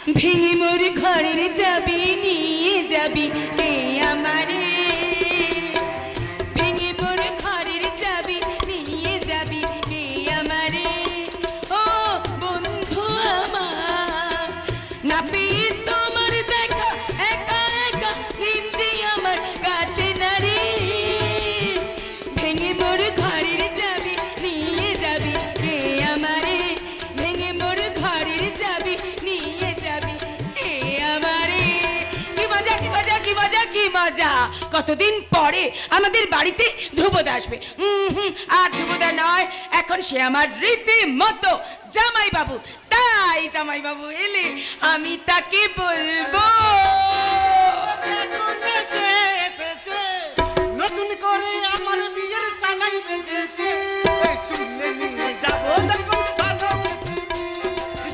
ভেঙে মোর ঘরের চাবি নিয়ে যাবি কে আমারে, ভেঙে মোর ঘরের চাবি নিয়ে যাবি কে আমারে। ও বন্ধু আমার, না পেয়ে তোমার দেখা একা একা দিন যে আমার কাটে না রে। ভেঙে মোর ঘরের চাবি নিয়ে যাবি কে আমারে, ভেঙে মোর ঘরের চাবি নিয়ে যাবি কে আমারে। কি মজা কি মজা কি মজা কি মজা, কতদিন পরে আমাদের বাড়িতে ধ্রুবদা আসবে। আর ধ্রুবদা নয়, এখন সে আমার রীতিমতো জামাই বাবু। তাই জামাই বাবু এলে আমি তাকে বলবো, নতুন করে আমার বিয়ের সানাই বেজেছে, এই তুলে নিয়ে যাবো যখন ভালো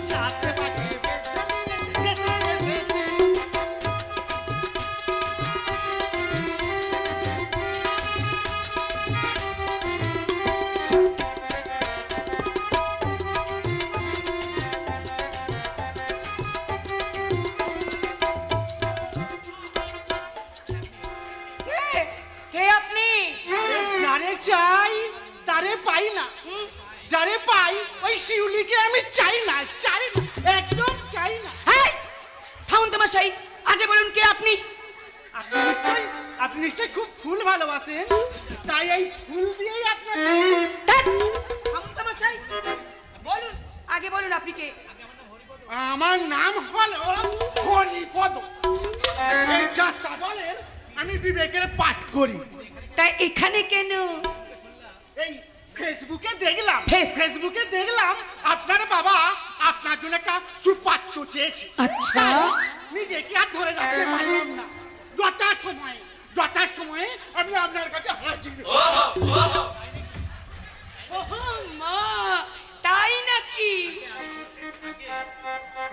সাথে পাঠিয়ে যেতে এসেছে। কে আপনি? যারে চাই তারে পাই না, যারে পাই ওই শিউলিকে আমি চাই না, চাই না, একদম চাই না। এই থামুন তো মশাই, আগে বলুন কে আপনি? আপনি নিশ্চয়ই খুব ফুল ভালোবাসেন, তাই এই ফুল দিয়েই আপনার। ধ্যাৎ, থামুন তো মশাই, বলুন আগে বলুন আপনি কে? আমার নাম হলো হরিপদ। এই যাত্রা দলের আমি বিবেকের পাঠ করি। তাই এখানে কেন? এই ফেসবুকে দেখলাম, ফেস- ফেসবুকে দেখলাম আপনার বাবা আপনার জন্য একটা সুপাত্র চেয়েছে। আচ্ছা। তাই নিজেকে আর ধরে রাখতে পারলাম না, যথাসময়ে আমি আপনার কাছে হাজির। ওহো মা, তাই নাকি?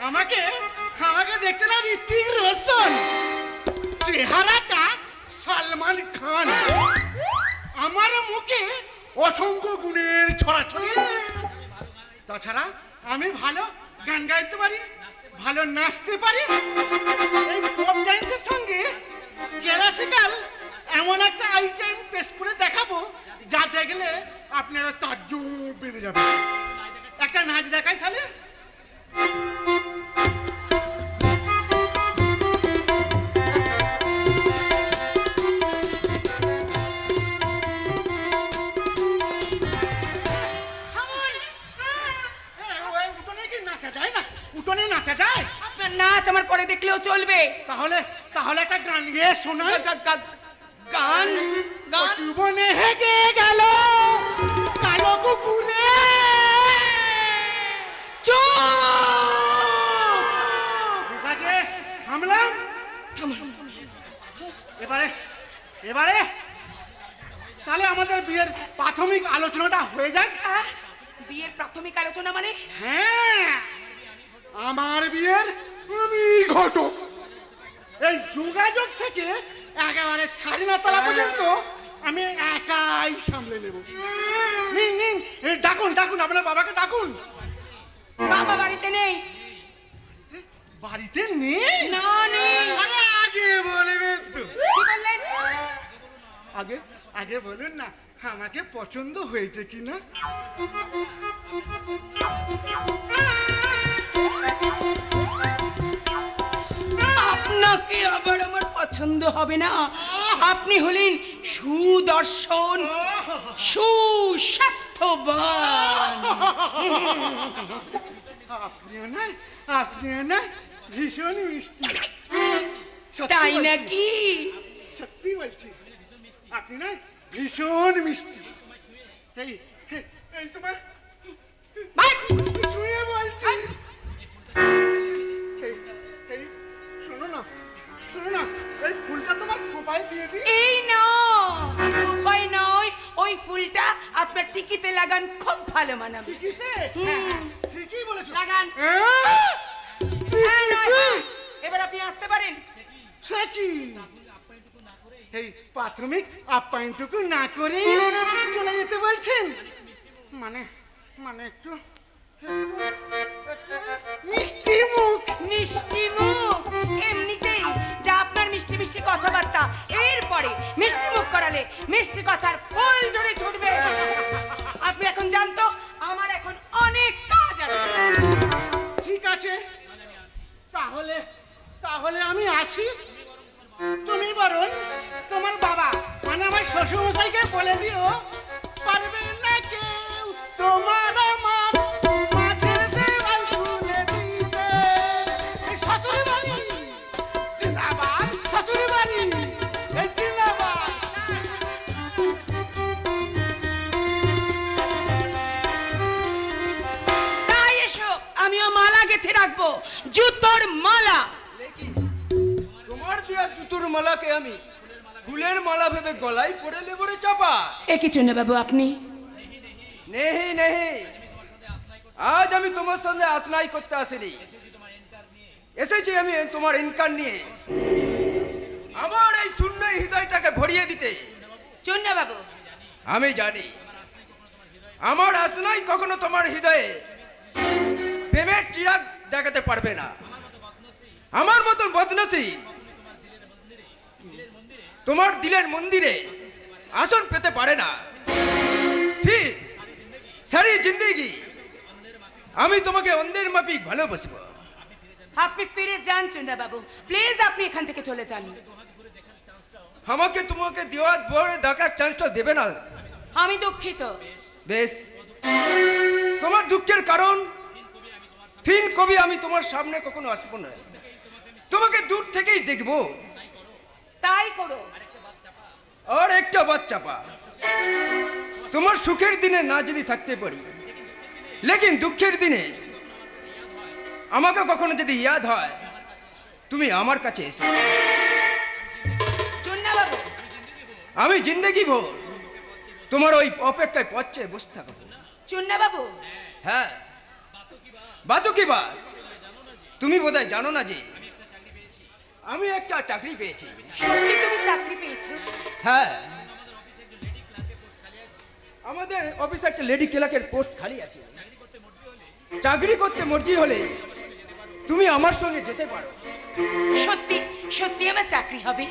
আমাকে আমাকে দেখতে না ঋতিক রোশন, চেহারাটা সালমান খান, আমার মুখে অসংখ্য গুণের ছড়াছড়ি। তাছাড়া আমি ভালো গান গাইতে পারি, ভালো নাচতে পারি। এই পপ ডান্সের সঙ্গে ক্লাসিক্যাল এমন একটা আইটেম পেশ করে দেখাবো যা দেখলে আপনারা তাজ্জব বেঁধে যাবে। একটা নাচ দেখাই তাহলে। উঠোনে নাচা যায়? আপনার নাচ আমার পরে দেখলেও চলবে। তাহলে তাহলে একটা গান গেয়ে শোনাই। গান? গান? জীবনে হেগে গেল কালো কুকুরে। চুপ! ঠিক আছে, থামলাম। এবারে এবারে তাহলে আমাদের বিয়ের প্রাথমিক আলোচনাটা হয়ে যাক। বিয়ের প্রাথমিক আলোচনা মানে? হ্যাঁ, আমার বিয়ের আমি ঘটক। এই যোগাযোগ থেকে একেবারে ছাড়িনাতলা পর্যন্ত আমি একাই সামলে নেব। নিন নিন, ডাকুন ডাকুন, আপনার বাবাকে ডাকুন। বাবা বাড়িতে নেই। বাড়িতে নেই? না নেই। আরে আগে বলবেন তো। কি বললেন? আগে আগে বলুন না আমাকে পছন্দ হয়েছে কিনা। আপনাকে আবার আমার পছন্দ হবে না। আপনি হলেন সুদর্শন, সুস্বাস্থ্যবান। আপনিও না ভীষণ মিষ্টি। সত্যি তাই বলছি, নাকি? সত্যি বলছি, আপনি না ভীষণ মিষ্টি। এই এই তোমার ভাই! ছুঁয়ে বলছি। এই এই শোনো না, শোনো না, এই ফুলটা তোমার খোঁপায় দিয়ে দিই। এই না, উপায় নয়, ওই ফুলটা আপনার টিকিতে লাগান, খুব ভালো মানাবে। টিকিতে? ঠিকই বলেছো। লাগান। টিকিতে? এবার আপনি আসতে পারেন। সে কি? এই প্রাথমিক আপ্যায়নটুকু না করে চলে যেতে বলছেন? মানে মানে একটু মিষ্টি মুখ। মিষ্টি মুখ এমনিতেই যা আপনার মিষ্টি মিষ্টি কথাবার্তা, এরপরে মিষ্টি মুখ করালে মিষ্টি কথার ফল ঝরে ঝরবে। আপনি এখন জানতো আমার এখন অনেক কাজ আছে। ঠিক আছে, তাহলে তাহলে আমি আসি। তুমি বরং তোমার বাবা মানে আমার শ্বশুরমশাইকে বলে দিও, পারবে না কেউ তোমার আমার মাঝের দেওয়াল তুলে দিতে। এই শ্বশুর বাড়ি জিন্দাবাদ, শ্বশুর বাড়ি এই জিন্দাবাদ। তাই এসো, আমিও মালা গেঁথে রাখবো, জুতোর মালা। তোমার দেয়া জুতোর মালাকে আমি ফুলের মালা ভেবে গলায় পরে নেবো রে চাপা। একই জন্য বাবু আপনি নেহি নেহি, আজ আমি তোমার সঙ্গে আসনাই করতে আসিনি, এসেছি আমি তোমার ইনকাম নিয়ে আমার এই শূন্য হৃদয়টাকে ভরিয়ে দিতে। চুন্না বাবু, আমি জানি আমার আসনাই কখনো তোমার হৃদয়ে প্রেমের চিরাগ দেখাতে পারবে না। আমার মতন বদনসী তোমার দিলের মন্দিরে আসন পেতে পারে না। ফির সারি জিন্দেগি আমি তোমাকে অন্ধের মাফিক ভালোবাসবো। আপনি ফিরে যান চুন্না বাবু, প্লিজ আপনি এখান থেকে চলে যান। আমাকে তোমাকে দেওয়ার বড় দেখার চান্সটা দেবে না। আমি দুঃখিত। বেশ, তোমার দুঃখের কারণ ফিন কবি আমি তোমার সামনে কখনো আসবো না, তোমাকে দূর থেকেই দেখবো। তাই করো। আর একটা বাচ্চা পা, তোমার সুখের দিনে না যদি থাকতে পারি, লেকিন দুঃখের দিনে আমাকে কখনো যদি ইয়াদ হয়, তুমি আমার কাছে এসো। চুন্না বাবু, আমি জিন্দেগি ভোর তোমার ওই অপেক্ষায় পথে বসে থাকবো। চুন্না বাবু, হ্যাঁ, বাতো কি বাত, তুমি বোধহয় জানো না যে আমি একটা চাকরি পেয়েছি। সত্যি তুমি চাকরি পেয়েছো? হ্যাঁ, আমাদের অফিসে একটা লেডি ক্লার্কের পোস্ট খালি আছে। চাকরি করতে মর্জি হলে তুমি আমার সঙ্গে যেতে পারো। সত্যি সত্যি আমার চাকরি হবে?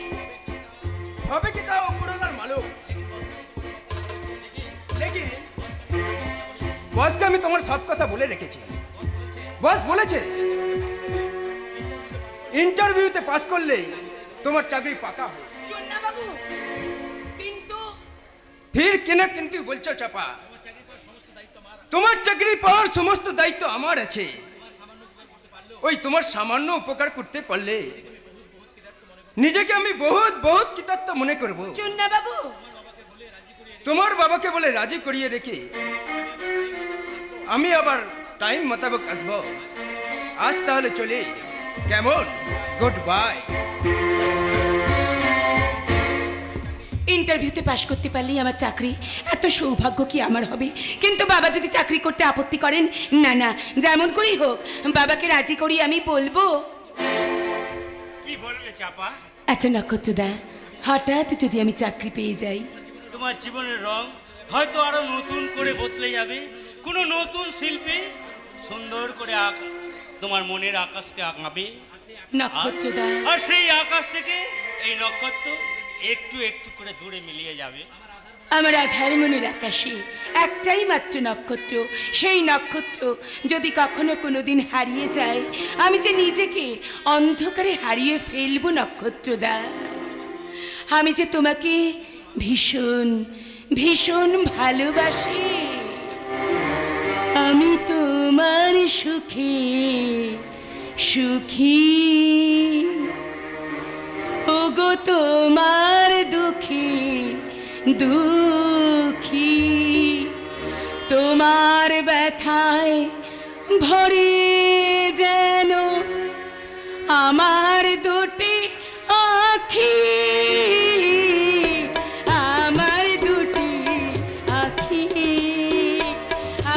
হবে কি তা উপরওয়ালার মালুম, লেকিন বসকে আমি তোমার সব কথা বলে রেখেছি। বস বলেছে ইন্টারভিউতে পাস করলে তোমার চাকরি পাকা হবে। চুন্না বাবু, কিন্তু ফির কেনা কিন্তু বলছো চাপা, তোমার চাকরি পাওয়ার সমস্ত দায়িত্ব আমার আছে। ওই তোমার সামান্য উপকার করতে পারলে নিজেকে আমি বহুত বহুত কৃতার্থ মনে করব। চুন্না বাবু, তোমার বাবাকে বলে রাজি করিয়ে রেখে আমি আবার টাইম মোতাবেক আসবো। আজ তাহলে চলে, কেমন? Good bye. ইন্টারভিউতে পাশ করতে পারলেই আমার চাকরি, এত সৌভাগ্য কি আমার হবে? কিন্তু বাবা যদি চাকরি করতে আপত্তি করেন, না না, যেমন করেই হোক বাবাকে রাজি করি আমি বলবো। কি বললে চাপা? আচ্ছা নক্ষত্রদা, হঠাৎ যদি আমি চাকরি পেয়ে যাই, তোমার জীবনের রং হয়তো আরো নতুন করে বদলে যাবে। কোনো নতুন শিল্পী সুন্দর করে তোমার মনের আকাশকে আঁকাবে। নক্ষত্রদা, আর সেই আকাশ থেকে এই নক্ষত্র একটু একটু করে দূরে মিলিয়ে যাবে। আমার আধার মনের আকাশে একটাই মাত্র নক্ষত্র, সেই নক্ষত্র যদি কখনো কোনোদিন হারিয়ে যায়, আমি যে নিজেকে অন্ধকারে হারিয়ে ফেলবো নক্ষত্রদা। আমি যে তোমাকে ভীষণ ভীষণ ভালোবাসি। আমি তোমার সুখে সুখী, ওগো তোমার দুঃখে দুঃখী, তোমার ব্যথায় ভরে যেন আমার দুটি আখি, আমার দুটি আখি।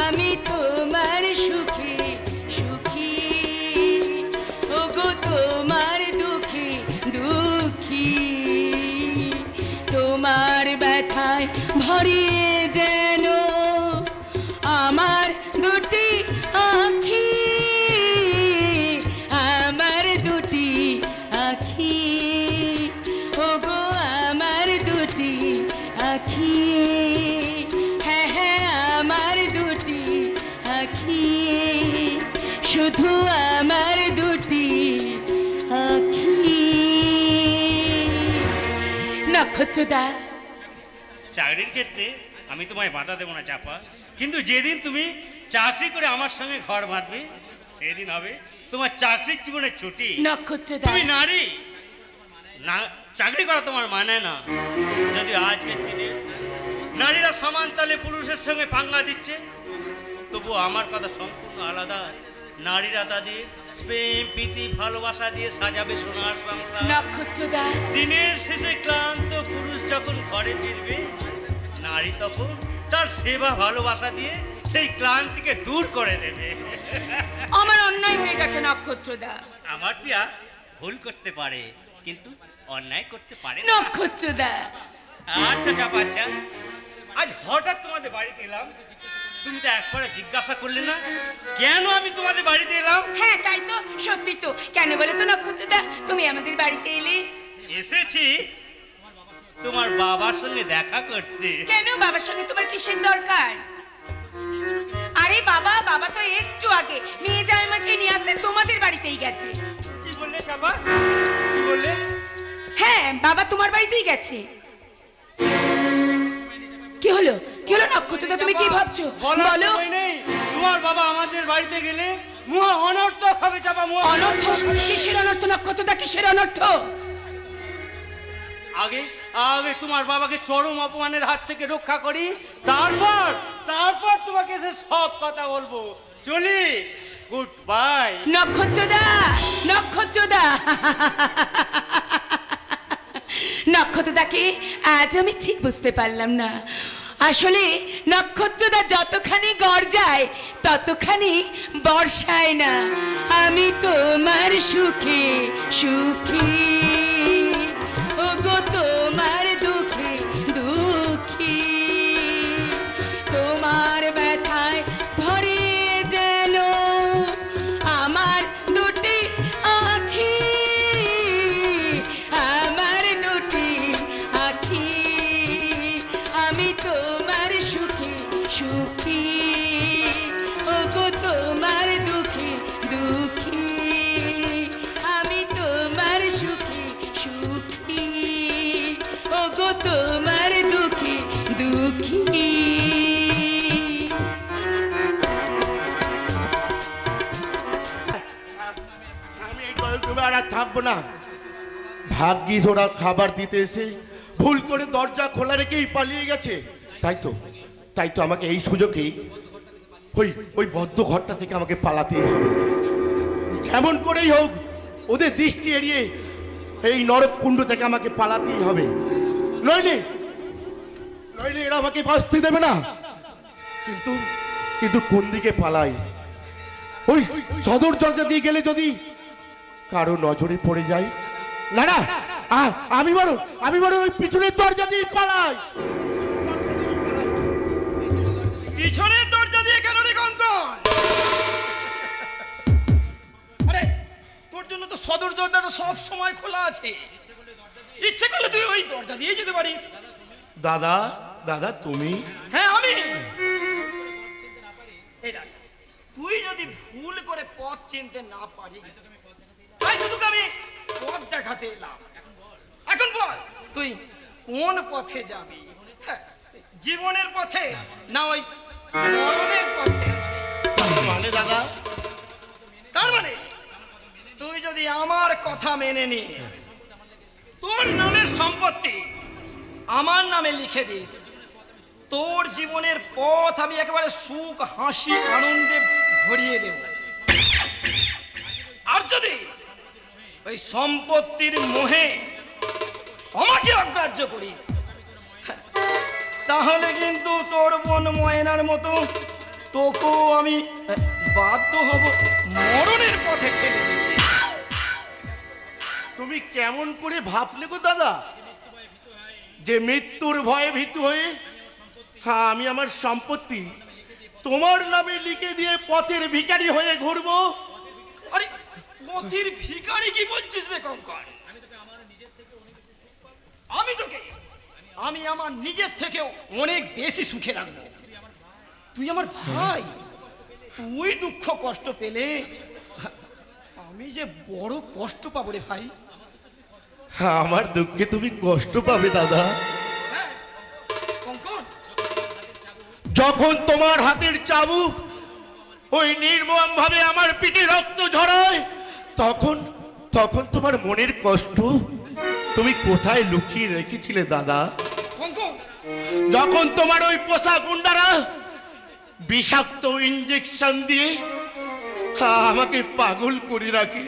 আমি তোমার সুখে সুখী, ওগো তোমার দুঃখে দুঃখী, তোমার ব্যথায় ভরিয়ে যেন আমার দুটি আখি। আমার দুটি আখি। নক্ষত্রদা, চাকরির ক্ষেত্রে আমি তোমায় বাধা দেবো না চাপা, কিন্তু যেদিন তুমি চাকরি করে আমার সঙ্গে ঘর বাঁধবে সেদিন হবে তোমার চাকরির জীবনের ছুটি। নক্ষত্রদা, তুমি নারী না, চাকরি করা তোমার মানে না। যদি আজকের দিনে নারীরা সমান তালে পুরুষের সঙ্গে পাঙ্গা দিচ্ছে, তবু আমার কথা সম্পূর্ণ আলাদা। নারীরা তাদের প্রেম প্রীতি ভালোবাসা দিয়ে সাজাবে সোনার সংসার। নক্ষত্রদা, দিনের শেষে ক্লান্ত পুরুষ যখন ঘরে ফিরবে, নারী তখন তার সেবা ভালোবাসা দিয়ে সেই ক্লান্তিকে দূর করে দেবে। আমার অন্যায় হয়ে গেছে নক্ষত্রদা। আমার প্রিয়া ভুল করতে পারে, কিন্তু অন্যায় করতে পারে না। নক্ষত্রদা, আচ্ছা চাপা, আচ্ছা আজ হঠাৎ তোমাদের বাড়িতে এলাম, তুমি তো একবারে জিজ্ঞাসা করলে না কেন আমি তোমাদের বাড়িতে এলাম? হ্যাঁ তাই তো, সত্যি তো। কেন বলে তো নক্ষত্রদা তুমি আমাদের বাড়িতে এলে? এসেছি তোমার বাবার সঙ্গে দেখা করতে। কেন, বাবার সঙ্গে তোমার কিসের দরকার? আরে বাবা, বাবা তো একটু আগে মেয়ে জামাইকে নিয়ে আসতে তোমাদের বাড়িতেই গেছে। কি বললে চাপা, কি বললে? হ্যাঁ, বাবা তোমার বাড়িতেই গেছে। কি হলো, কি হলো নক্ষত্রদা, তুমি কি ভাবছো বলো। বলো। নেই, তোমার বাবা আমাদের বাড়িতে গেলে মুহা অনর্থক হবে চাপা। মুহা অনর্থ? কিসের অনর্থ নক্ষত্রদা, কিসের অনর্থ? আগে আগে তোমার বাবাকে চরম অপমানের হাত থেকে রক্ষা করি, তারপর তারপর তোমাকে এসে সব কথা বলবো। চলি, গুড বাই। নক্ষত্রদা, নক্ষত্রদা, নক্ষত্রদাকে আজ আমি ঠিক বুঝতে পারলাম না। আসলে নক্ষত্রদা যতখানি গর্জায় ততখানি বর্ষায় না। আমি তোমার সুখে সুখী, ওগো তোমার দুঃখে দুঃখী। তোমার ব্যথায় ভরে যেন আমার দুটি আখি, আমার দুটি আখি। আমি তোমার সুখে সুখী, ওগো তোমার দুঃখে দুঃখী। আমি তোমার সুখে সুখী, ওগো তোমার দুঃখে দুঃখী। আমি এই কয়েকবার আর থাকবো না। ভাগ্যিস ওরা খাবার দিতে এসে ভুল করে দরজা খোলা রেখেই পালিয়ে গেছে। তাই তো আমাকে এই সুযোগেই ওই বদ্ধ ঘরটা থেকে আমাকে পালাতেই হবে। যেমন করেই হোক ওদের দৃষ্টি এড়িয়ে এই নরক কুণ্ড থেকে আমাকে পালাতেই হবে। নইলে এরা আমাকে বাঁচতে দেবে না। কিন্তু কোন দিকে পালাই? ওই সদর দরজা দিয়ে গেলে যদি কারো নজরে পড়ে যায়, না না, আমি বড় ওই পিছনের দরজা দিয়ে পালাই। পিছনের দরজা দিয়ে কেন রে কঙ্কন? আরে তোর জন্য তো সদর দরজাটা সব সময় খোলা আছে, ইচ্ছে করলে তুই ওই দরজা দিয়ে যেতে পারিস। দাদা তুমি? হ্যাঁ আমি। এই দেখ, তুই যদি ভুল করে পথ চিনতে না পারিস, তাই তো তোকে আমি পথ দেখাতে এলাম। এখন বল তুই কোন পথে যাবি? হ্যাঁ, জীবনের পথে না ওই মরণের পথে? মানে দাদা, তার মানে তুই যদি আমার কথা মেনে নিয়ে তোর নামের সম্পত্তি আমার নামে লিখে দিস, তোর জীবনের পথ আমি একেবারে সুখ হাসি আনন্দে ভরিয়ে দেব। আর যদি ওই সম্পত্তির মোহে আমাকে অগ্রাহ্য করিস, তাহলে কিন্তু তোর বোন ময়নার মতো তোকেও আমি বাধ্য হব মরণের পথে ঠেলে দিতে। তুমি কেমন করে ভাবলে গো দাদা যে মৃত্যুর ভয়ে ভীতু হয়ে আমি আমার সম্পত্তি তোমার নামে লিখে দিয়ে পথের ভিখারি হয়ে ঘুরবো? আরে পথের ভিখারি কি বলছিস রে কঙ্কন? আমি আমার নিজের থেকেও অনেক বেশি সুখে রাখবো। তুই আমার ভাই, তুই দুঃখ কষ্ট পেলে যে বড় কষ্ট পাবো রে ভাই। আমার দুঃখে তুমি কষ্ট পাবে দাদা। কঙ্কন, যখন তোমার হাতের চাবুক ওই নির্মম ভাবে আমার পিঠে রক্ত ঝরায়, তখন তখন তোমার মনের কষ্ট তুমি কোথায় লুকিয়ে রেখেছিলে দাদা? কঙ্কন, যখন তোমার ওই পোষা গুন্ডারা বিষাক্ত ইঞ্জেকশন দিয়ে আমাকে পাগল করে রাখে,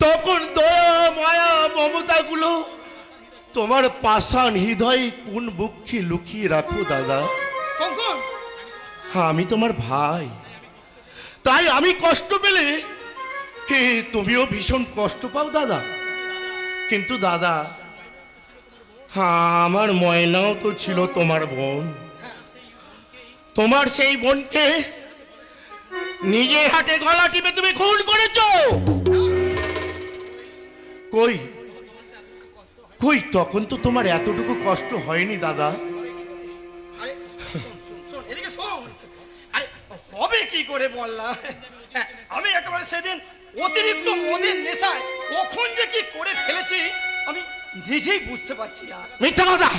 তখন দয়া মায়া মমতাগুলো তোমার পাষাণ হৃদয়ে কোন বুকে লুকিয়ে রাখো দাদা? কঙ্কন, আমি তোমার ভাই, তাই আমি কষ্ট পেলে তুমিও ভীষণ কষ্ট পাও দাদা। কিন্তু দাদা, আমার ময়নাও তো ছিল তোমার বোন। তোমার সেই বোনকে নিজের হাতে গলা টিপে তুমি খুন করেছো। কই কই তখন তো তোমার এতটুকু কষ্ট হয়নি দাদা। আরে শোন, এদিকে শোন। আরে হবে কি করে বললাম, আমি একেবারে সেদিন অতিরিক্ত মদের নেশায় কখন যে কি করে ফেলেছি আমি নিজেই বুঝতে পারছি না। মিথ্যা কথা,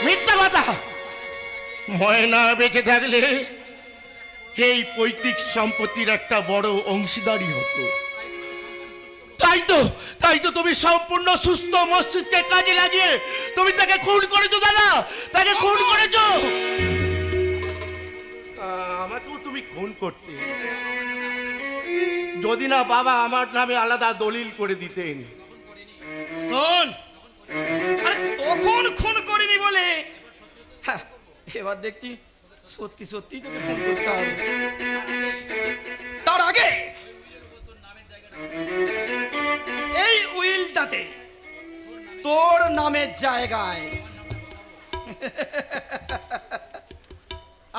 মিথ্যা কথা। ময়না বেঁচে থাকলে এই পৈতৃক সম্পত্তির একটা বড় অংশীদারি হতো। তাই তো তুমি সম্পূর্ণ সুস্থ মস্তিষ্কে কাজে লাগিয়ে তুমি তাকে খুন করেছো দাদা, তাকে খুন করেছো। আমাকেও তুমি খুন করতে, যদি না বাবা আমার নামে আলাদা দলিল করে দিতেন। শোন, আরে তখন খুন করিনি বলে এবার দেখছি সত্যি সত্যি তোকে খুন করতে হবে। তার আগে এই উইলটাতে তোর নামের জায়গায়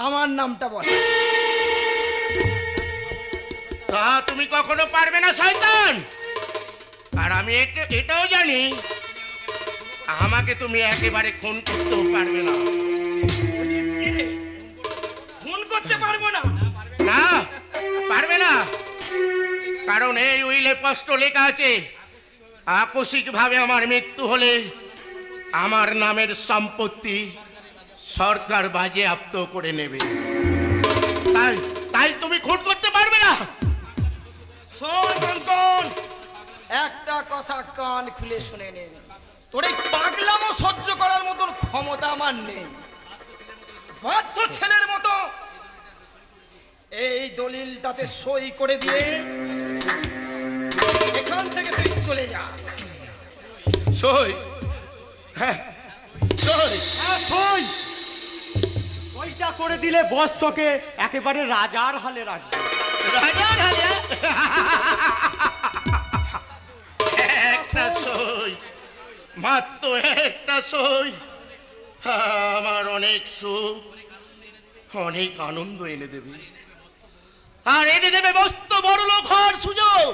আমার নামটা বসা। তা তুমি কখনো পারবে না শয়তান। আর আমি এটাও জানি আমাকে তুমি একেবারে খুন করতেও পারবে না। খুন করতে পারবো না? না, পারবে না। কারণ এই উইলে স্পষ্ট লেখা আছে, আকস্মিক ভাবে আমার মৃত্যু হলে আমার নামের সম্পত্তি সরকার বাজেয়াপ্ত করে নেবে। তাই তুমি খুন করতে পারবে না। শোন কঙ্কন, একটা কথা কান খুলে শুনে নে। তোর এই পাগলামো সহ্য করার মতন ক্ষমতা আমার নেই। বাধ্য ছেলের মতো এই দলিলটাতে সই করে দিয়ে এখান থেকে তুই চলে যা। সই? হ্যাঁ, সই। সই ওইটা করে দিলে বস তোকে একেবারে রাজার হালে রাখবে। রাজার হালে? একটা সই, মাত্র একটা সই আমার অনেক সুখ, অনেক আনন্দ এনে দেবে। আর এনে দেবে মস্ত বড় লোক হওয়ার সুযোগ।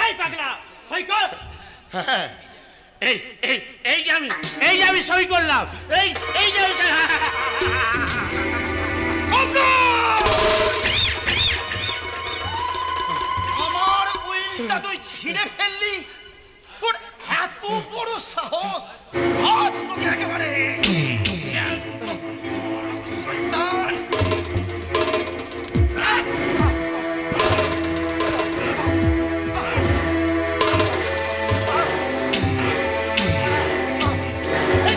এই পাগলা, সই কর। হ্যাঁ, এই যে আমি সই করলাম। এই যে আমার উইলটা তুই ছিঁড়ে ফেললি? তোর এত বড় সাহস! আজ তোকে একেবারে জ্যান্ত শয়তান!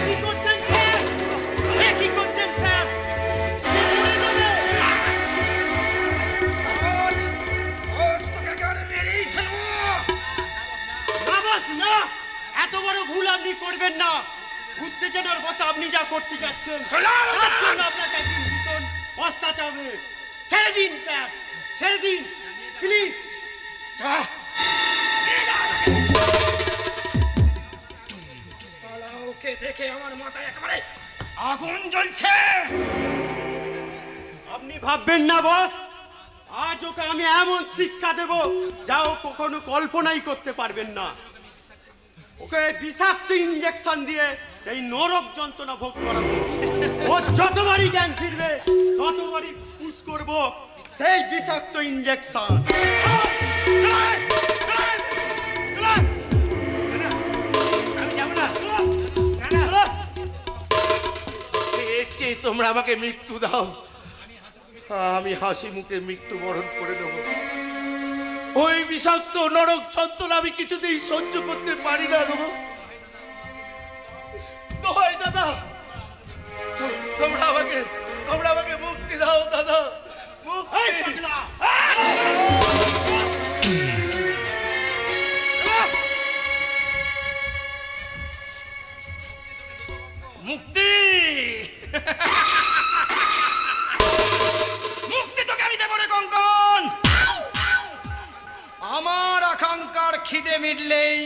কি করছেন স্যার? কি করছেন স্যার? আজ তোকে একেবারে মেরেই ফেলবো! না বস, না, এত বড় ভুল আপনি করবেন না। উত্তেজনার বসে আপনি যা করতে যাচ্ছেন তার জন্য আপনাকে একদিন ভীষণ পস্তাতে হবে। ছেড়ে দিন স্যার, ছেড়ে দিন প্লিজ। ওকে দেখে আমার মাথায় একেবারে আগুন জ্বলছে। আপনি ভাববেন না বস, আজ ওকে আমি এমন শিক্ষা দেব যা ও কখনো কল্পনাই করতে পারবেন না। ওকে বিষাক্ত ইঞ্জেকশন দিয়ে সেই নরক যন্ত্রণা ভোগ করাবো। ও যতবারই জ্ঞান ফিরবে ততবারই পুশ করব সেই বিষাক্ত ইঞ্জেকশন। তোমরা আমাকে মৃত্যু দাও, আমি হাসি মুখে মৃত্যুবরণ করে দেব। ওই বিষাক্ত নরক যন্ত্রণা আমি কিছুতেই সহ্য করতে পারি না গো। দোহাই দাদা, তোমরা আমাকে মুক্তি দাও দাদা, মুক্তি। মুক্তি মুক্তি তোকে আমি দেবো রে কঙ্কন। আমার আকাঙ্ক্ষার খিদে মিটলেই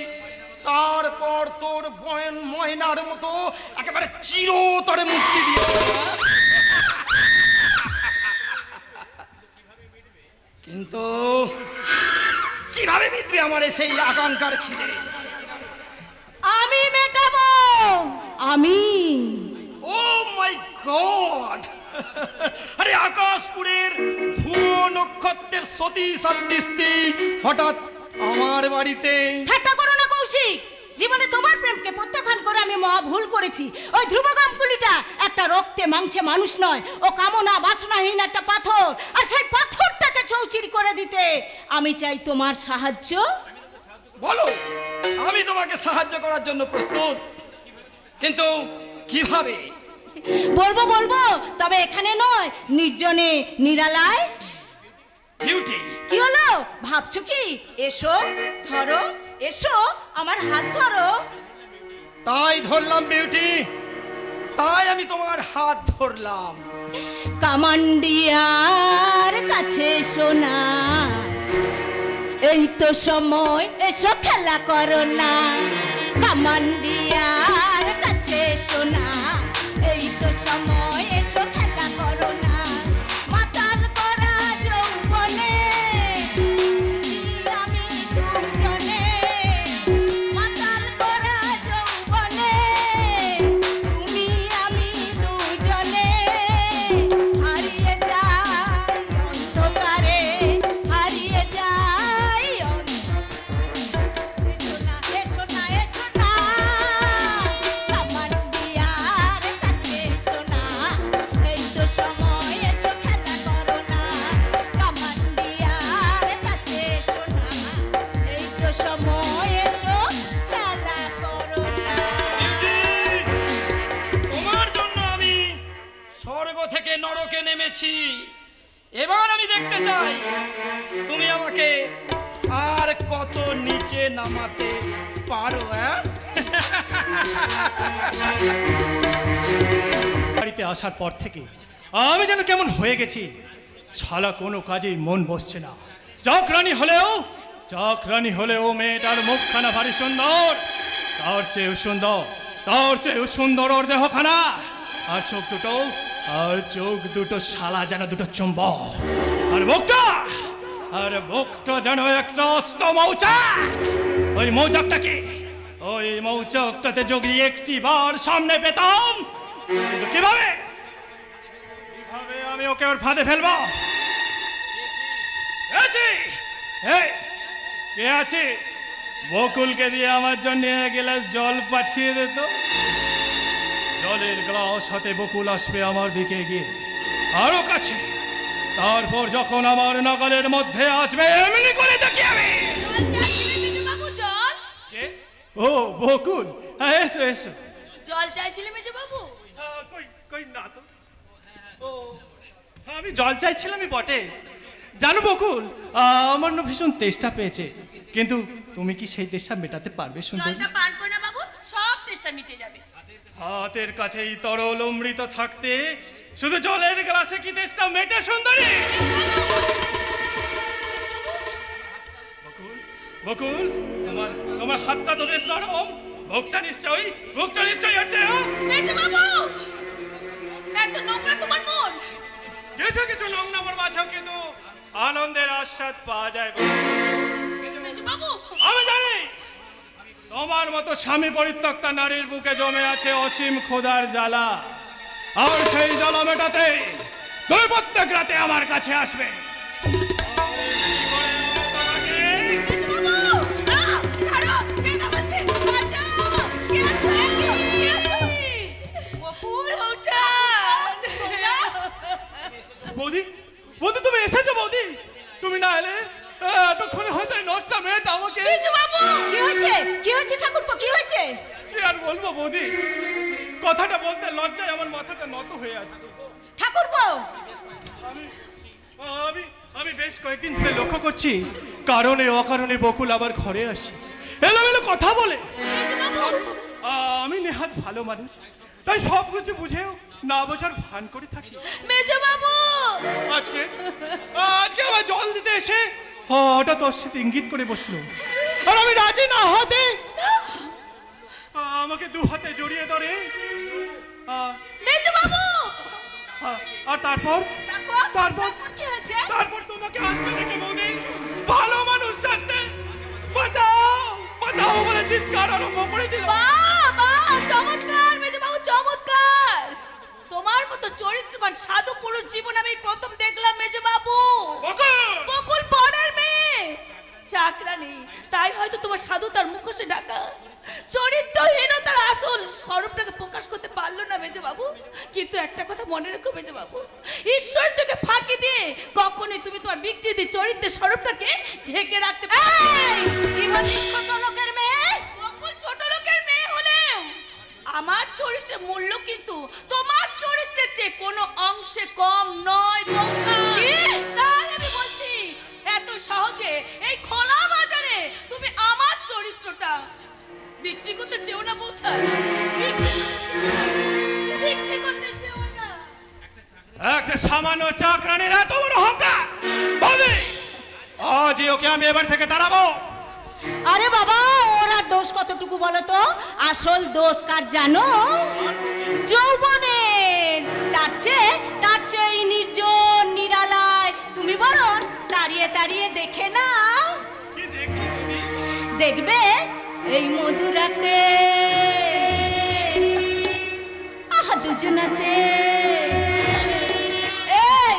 তারপর তোর বয়ন ময়নার মতো একেবারে চিরতরে মুক্তি দিয়ে দেবো। কিন্তু কিভাবে মিটবে আমার সেই আকাঙ্ক্ষার খিদে? আমি মেটাবো, আমি। ও মাই গড! আরে আকাশপুরের ধুয়ো নক্ষত্রের সতী সাদৃষ্টি হঠাৎ আমার বাড়িতে। ঠাট্টা করো না কৌশিক, জীবনে তোমার প্রেমকে প্রত্যাখ্যান করে আমি মহা ভুল করেছি। ওই ধ্রুবগামকুলিটা একটা রক্তে মাংসে মানুষ নয়, ও কামনা বাসনাহীন একটা পাথর। আর সেই পাথরটাকে চৌচির করে দিতে আমি চাই তোমার সাহায্য। বলো, আমি তোমাকে সাহায্য করার জন্য প্রস্তুত, কিন্তু কিভাবে? বলবো বলবো, তবে এখানে নয়, নির্জনে নিরালায়। বিউটি, কি হলো ভাবছো কি? এসো, ধরো, এসো, আমার হাত ধরো। তাই ধরলাম বিউটি, তাই আমি তোমার হাত ধরলাম। কামান্ডিয়ার কাছে শোনা, এই তো সময়, এসো খেলা করো না। কামান্ডিয়ার কাছে শোনা, এই তো সময়, এসো খেলা করো না। মাতাল করা যৌবনে আমি দুজনে, মাতাল করা যৌবনে তুমি আমি দুজনে হারিয়ে যাই অন্ধকারে, হারিয়ে যাই এসো না, এসো না, এসো না। কামান্ডিয়ার কাছে এসো না, এই তো সময়, এসো খেলা করো না। কামান্ডিয়ার কাছে এসো না, এই তো সময়, এসো খেলা করো না। তোমার জন্য আমি স্বর্গ থেকে নরকে নেমেছি। এবার আমি দেখতে চাই তুমি আমাকে আর কত নিচে নামাতে পারো। বাড়িতে আসার পর থেকে আমি যেন কেমন হয়ে গেছি, শালা কোনো কাজেই মন বসছে না। চাকরানি হলেও মেয়েটার মুখখানা ভারী সুন্দর, তার চেয়েও সুন্দর ওর দেহখানা। আর চোখ দুটো শালা যেন দুটো চুম্বক। আর মুখটা যেন একটা অস্ত মৌচাক। ওই মৌচাকটাতে যদি একটি বার সামনে পেতাম, কিন্তু কিভাবে আমি ওকে ওর ফাঁদে ফেলবো? কে আছিস? বকুলকে দিয়ে আমার জন্য এক গ্লাস জল পাঠিয়ে দে তো। জলের গ্লাস হাতে বকুল আসবে আমার দিকে গিয়ে, আরো কাছে। তারপর যখন আমার নাগালের মধ্যে আসবে, এমনি করে দেখি আমি। কে? ও বকুল, এসো এসো। জল চাইছিলে মেজো বাবু? কই না তো। ও আমি জল চাইছিলামই বটে। জানো বকুল, আমার না ভীষণ তেষ্টা পেয়েছে, কিন্তু তুমি কি সেই তেষ্টা মেটাতে পারবে সুন্দরী? জলটা পান করে না বাবু, সব তেষ্টা মিটে যাবে। হাতের কাছেই তরল অমৃত থাকতে শুধু জলের গ্লাসে কি তেষ্টা মেটে সুন্দরী? বকুল, তোমার হাতটা তো বেশ নরম। ভোগটা নিশ্চয়ই হচ্ছে। মেজো বাবু, এত নোংরা তোমার মন। কিছু নোংরামোর মাঝেও কিন্তু আনন্দের আস্বাদ পাওয়া যায়। মেজো বাবু, আমি জানি তোমার মতো স্বামী পরিত্যক্তা নারীর বুকে জমে আছে অসীম ক্ষুধার জ্বালা। আর সেই জ্বালা মেটাতে তুমি প্রত্যেক রাতে আমার কাছে আসবে। মেজো বাবু, না, ছাড়ো, ছেড়ে দাও বলছি, বাঁচাও। কে আছে? বকুল, ওঠেন। দোষটা মেয়েটা আমাকে। মেজো বাবু কি হয়েছে? কি হয়েছে ঠাকুরপো, কি হয়েছে? কি আর বলবো বৌদি, কথাটা বলতে লজ্জায় আমার মাথাটা নত হয়ে আসছে। ঠাকুরপো আমি আমি আমি বেশ কয়েকদিন ধরে লক্ষ্য করছি, কারণে অকারণে বকুল আবার ঘরে আসে, এলোমেলো কথা বলে। মেজো বাবু আমি নেহাত ভালো মানুষ, তাই সব কিছু বুঝেও না বোঝার ভান করে থাকি। মেজো বাবু আজকে আজকে আমার জল দিতে এসে হঠাৎ অস্মিত ইঙ্গিত করে বসলো, আর আমি রাজি না হতে আমাকে দু হাতে জড়িয়ে ধরে। মেজো বাবু আর তারপর তারপর কি হয়েছে? তারপর তোমাকে আসতে দেখে বৌদি ভালো মানুষ সাজতে বাঁচাও বাঁচাও বলে চিৎকার আরম্ভ করে দিল। বাহ বাহ, চমৎকার মেজো বাবু, চমৎকার। তোমার মতো চরিত্রবান সাধু পুরুষ জীবন আমি প্রথম দেখলাম মেজো বাবু। বকুল পরের মেয়ে, চাকরানি, তাই হয়তো তোমার সাধু তার মুখোশে ঢাকা চরিত্রহীনতার আসল স্বরূপটাকে প্রকাশ করতে পারলো না মেজো বাবু। কিন্তু একটা কথা মনে রেখো মেজো বাবু, ঈশ্বর চোখে ফাঁকি দিয়ে কখনোই তুমি তোমার বিকৃতি চরিত্রের স্বরূপটাকে ঢেকে রাখতে পারবে না। কি বলছিস ছোট লোকের মেয়ে? বকুল ছোট লোকের মেয়ে হলেও আমার চরিত্রের মূল্য কিন্তু তোমার চরিত্রের চেয়ে কোনো অংশে কম নয় বৌমা। তাই আমি বলছি, এত সহজে এই খোলা বাজারে তুমি আমার চরিত্রটা বিক্রি করতে চেও না বৌঠা, বিক্রি করতে চেও না। একটা সামান্য চাকরানির এত বড় হকা বৌদি, আজই ওকে আমি এবার থেকে তাড়াবো। আরে বাবা, ওর আর দোষ কতটুকু বলো তো? আসল দোষ কার জানো? যৌবনের। তার চেয়ে এই নির্জন নিরালায় তুমি বরং তাড়িয়ে তাড়িয়ে দেখে নাও। কি দেখছো বৌদি? দেখবে এই মধুরাতে দুজনাতে এই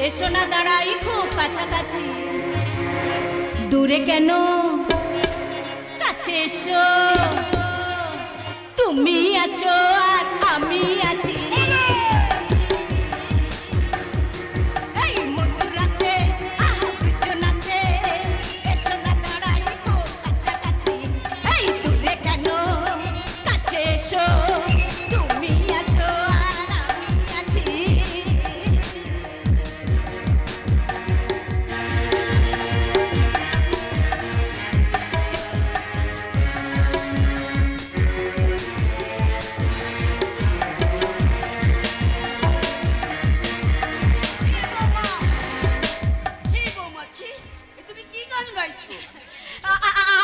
এসো না দাঁড়াই খুব কাছাকাছি, দূরে কেন কাছে এসো, তুমি আছো আর আমি আছি। এই মধুরাতে দুজনাতে এসো না দাঁড়াই খুব কাছাকাছি, এই দূরে কেন কাছে এসো, তুমি আছো আর আমি আছি।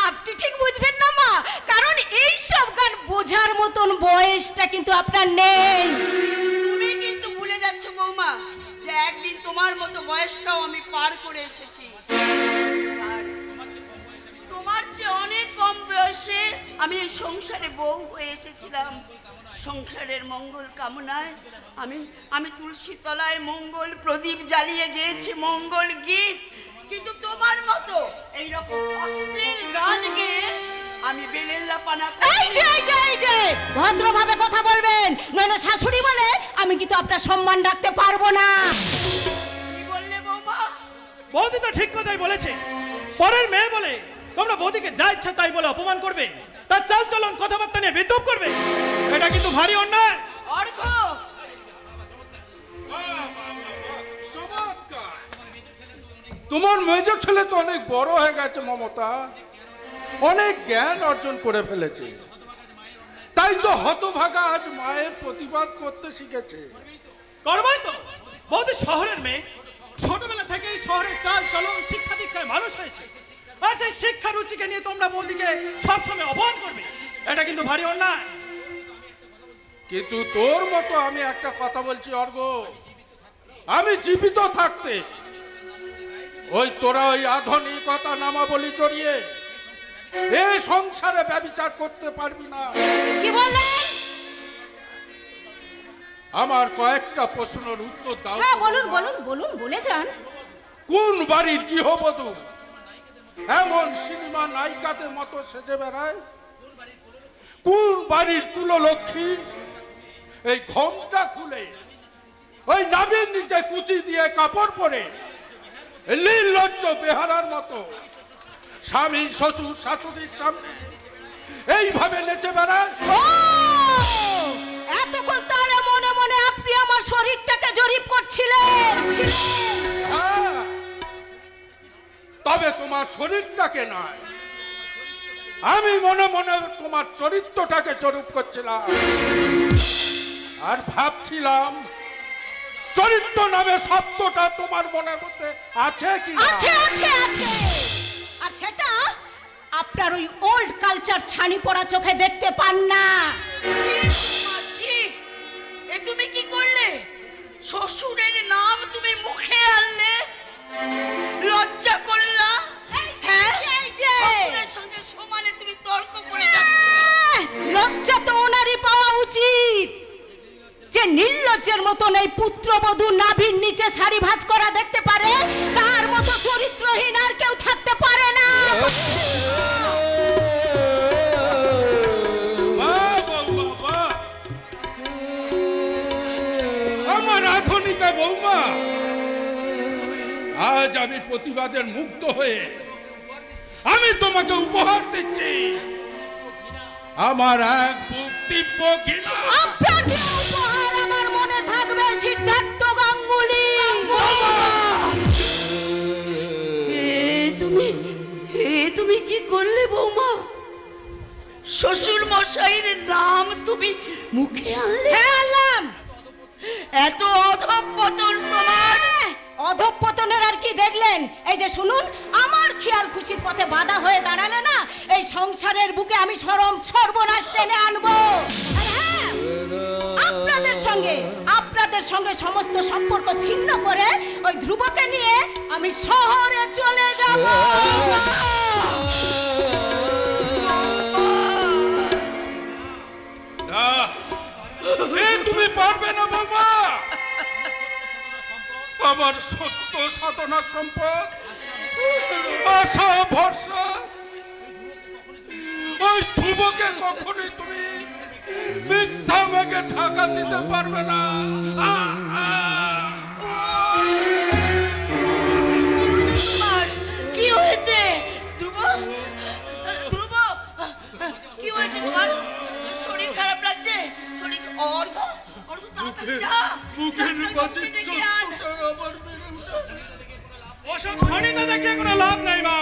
আপনি ঠিক বুঝবেন না মা, কারণ এই সব গান বোঝার মতন বয়সটা কিন্তু আপনার নেই। তুমি কিন্তু ভুলে যাচ্ছ বৌমা যে একদিন তোমার মতো বয়সটাও আমি পার করে এসেছি। আর তোমার চেয়ে অনেক কম বয়সে আমি এই সংসারে বউ হয়ে এসেছিলাম। সংসারের মঙ্গল কামনায় আমি তুলসী তলায় মঙ্গল প্রদীপ জ্বালিয়ে গেয়েছি মঙ্গল গীত। কিন্তু তোমার মতো এইরকম অশ্লীল গান গেয়ে আমি বেলেল্লা পানা এই যে ভদ্রভাবে কথা বলবেন, নইলে শাশুড়ি বলে আমি কিন্তু আপনার সম্মান রাখতে পারবো না। কি বললে বৌমা? বৌদি তো ঠিক কথাই বলেছে, পরের মেয়ে বলে তোমরা বৌদিকে যা ইচ্ছা তাই বলে অপমান করবে, তার চাল চলন কথাবার্তা নিয়ে বিদ্রুপ করবে, এটা কিন্তু ভারী অন্যায়। অর্ঘ তোমার মেজ ছেলে তো অনেক বড় হয়ে গেছে মমতা, অনেক জ্ঞান অর্জন করে ফেলেছে, তাই তো হতভাগা আজ মায়ের প্রতিবাদ করতে শিখেছে। করবই তো, বৌদি শহরের মেয়ে, ছোটবেলা থেকেই শহরের চাল চলন শিক্ষা দীক্ষায় মানুষ হয়েছে, আর সেই শিক্ষা রুচিকে নিয়ে তোমরা বৌদিকে সবসময় অপমান করবে, এটা কিন্তু ভারী অন্যায়। কিন্তু তোর মতো আমি একটা কথা বলছি অর্ঘ, আমি জীবিত থাকতে ওই তোরা ওই আধুনিকতা নামাবলী চড়িয়ে এই সংসারে ব্যভিচার করতে পারবি না। কি বললেন? আমার কয়েকটা প্রশ্নের উত্তর দাও। হ্যাঁ বলুন বলুন বলুন, বলে যান। কোন বাড়ির গৃহবধূ এমন সিনেমা নায়িকাদের মতো সেজে বেড়ায়? কোন বাড়ির কুললক্ষ্মী এই ঘোমটা খুলে ওই নাবির নিচে কুচি দিয়ে কাপড় পরে নির্লজ্জ বেহারার মতো স্বামী শ্বশুর শাশুড়ির সামনে এইভাবে নেচে বেড়ায়? ও এতক্ষণ তাহলে মনে মনে আপনি আমার শরীরটাকে জরিপ করছিলেন। হ্যাঁ, তবে তোমার শরীরটাকে নয়, আমি মনে মনে তোমার চরিত্রটাকে জরিপ করছিলাম আর ভাবছিলাম চরিত্র নামে শব্দটা তোমার মনের মধ্যে আছে কি না? আছে আছে আছে, আর সেটা আপনার ওই ওল্ড কালচার ছানি পড়া চোখে দেখতে পান না। মাছি, এ তুমি কি করলে? শ্বশুরের নাম তুমি মুখে আনলে, লজ্জা করলা? হ্যাঁ, শ্বশুরের সঙ্গে সমানে তুমি তর্ক করে যাচ্ছ। লজ্জা তো ওনারই পাওয়া উচিত, যে নির্লজ্জের মতন এই পুত্রবধূ নাভির নিচে শাড়ি ভাঁজ করা দেখতে পারে, তার মতো চরিত্রহীন আর কেউ থাকতে পারে না। বাহ, বাহ, বাহ। আমার আধুনিকা বৌমা, আজ আমি প্রতিবাদের মুক্ত হয়ে আমি তোমাকে উপহার দিচ্ছি আমার এক বুক তীব্র ঘৃণা। আপনার দেওয়া উপহার আমার মনে থাকবে সিদ্ধার্থ গাঙ্গুলি। তুমি কি করলে বৌমা? শ্বশুর মশাইয়ের নাম তুমি মুখে আনলে? হ্যাঁ আনলাম। এত অধঃপতন তোমার! অধঃপতনের আর কি দেখলেন? এই যে শুনুন, আমার খেয়াল খুশির পথে বাধা হয়ে দাঁড়ালে না, এই সংসারের বুকে আমি শরম সর্বনাশ টেনে আনবো। আর হ্যাঁ, আপনাদের সঙ্গে সমস্ত সম্পর্ক ছিন্ন করে ওই ধ্রুবকে নিয়ে আমি শহরে চলে যাব। তুমি পারবে না বাবা, আমার সত্য সাধনা সম্পদ, আশা ভরসা, ওই ধ্রুবকে কখনোই তুমি মিথ্যা মেঘে ঢাকা দিতে পারবে না। কি হয়েছে ধ্রুব? ধ্রুব, কি হয়েছে তোমার? শরীর খারাপ লাগছে? শরীর অর্ঘ তাড়াতাড়ি যা, মুখের কাছে ডেকে আন। আমার মেরে ওসব খনিতে দেখে কোনো লাভ নাই মা।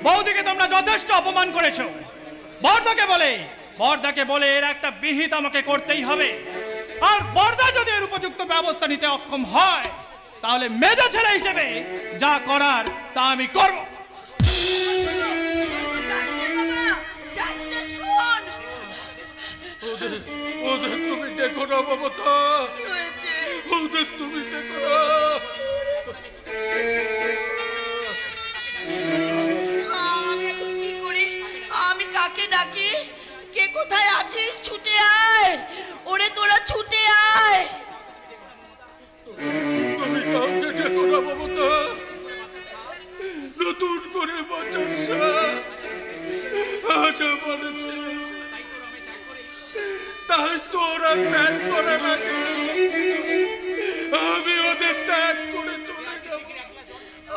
বৌদিকে তোমরা যথেষ্ট অপমান করেছো। বর্দাকে বলে এর একটা বিহিত আমাকে করতেই হবে। আর বর্দা যদি এর উপযুক্ত ব্যবস্থা নিতে অক্ষম হয়, তাহলে মেজো ছেলে হিসেবে যা করার তা আমি করব। ওদের তুমি দেখো না বাবা, ওদের তুমি দেখো না। আমি এখন কি করি? আমি কাকে ডাকি? কে কোথায় আছিস? ছুটে আয়, ওরে তোরা ছুটে আয়। তুমি কাউকে দেখো না বাবা, নতুন করে বাঁচার আজ বলেছে, তাই তো ওরা ত্যাগ করে নাকি? আমি ওদের ত্যাগ করে চলে যাব।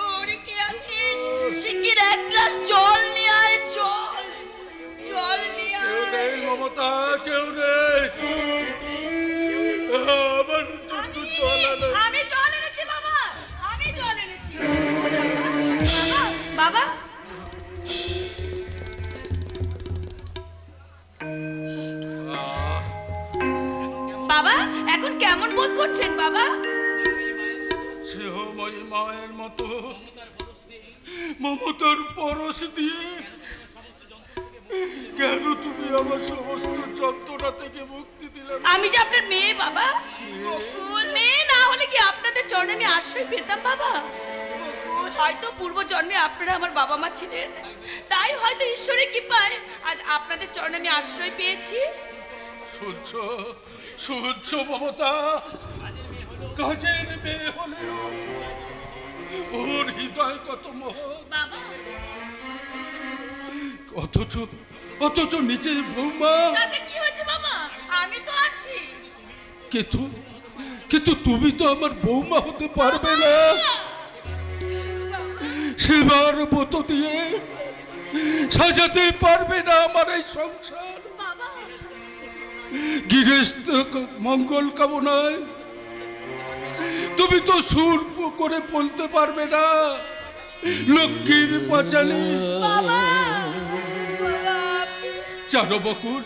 ওরে কে আছিস? শিগগির এক গ্লাস জল নিয়ে আয়, জল নিয়ে কেউ আয়। নেই মমতা, কেউ নেই। আমার জন্য জল আনো। আমি জল এনেছি বাবা, আমি জল এনেছি। বাবা, বাবা এখন কেমন বোধ করছেন বাবা? স্নেহময়ী মায়ের মতো মমতার পরশ দিয়ে কেন তুমি আমার সমস্ত যন্ত্রণা থেকে মুক্তি দিলে? আমি যে আপনার মেয়ে বাবা, মেয়ে না হলে কি আপনাদের চরণে আমি আশ্রয় পেতাম বাবা? হয়তো পূর্ব জন্মে আপনারা আমার বাবা মা ছিলেন, তাই হয়তো ঈশ্বরের কৃপায় আজ আপনাদের চরণে আমি আশ্রয় পেয়েছি। শুনছো মমতা, কাজের মেয়ে হলেও ওর হৃদয় কত মহৎ, বাবা অথচ নিজের বৌমা। তাতে কি হয়েছে বাবা? আমি তো আছি। কিন্তু তুমি তো আমার বৌমা হতে পারবে না। সেবার মতো দিয়ে সাজাতে পারবে না আমার এই সংসার। গৃহস্থ মঙ্গল কামনায় তুমি তো সুর করে বলতে পারবে না লক্ষ্মীর পাঁচালী। জানো বকুল,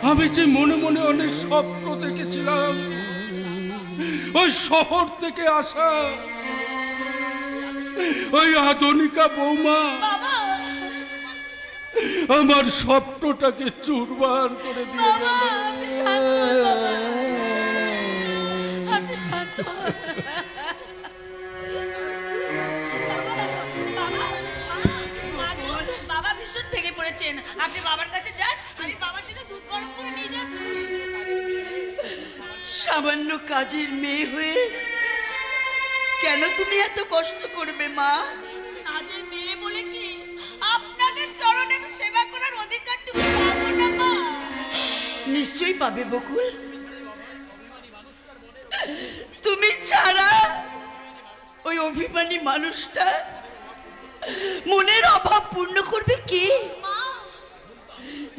আমি যে মনে মনে অনেক স্বপ্ন দেখেছিলাম ওই শহর থেকে আসা ওই আধুনিকা বৌমা আমার স্বপ্নটাকে চুরমার করে দিয়ে বাবা ভীষণ ভেঙে পড়েছেন, আপনি বাবার কাছে যান, আমি বাবার জন্য দুধ গরম করে নিয়ে যাচ্ছি। সামান্য কাজের মেয়ে হয়ে কেন তুমি এত কষ্ট করবে মা? কাজের মেয়ে বলে কি আপনাদের চরণে সেবা করার অধিকারটুকু পাবো না মা? নিশ্চয়ই পাবে বকুল। তুমি ছাড়া ওই অভিমানী মানুষটা মনের অভাব পূর্ণ করবে কে?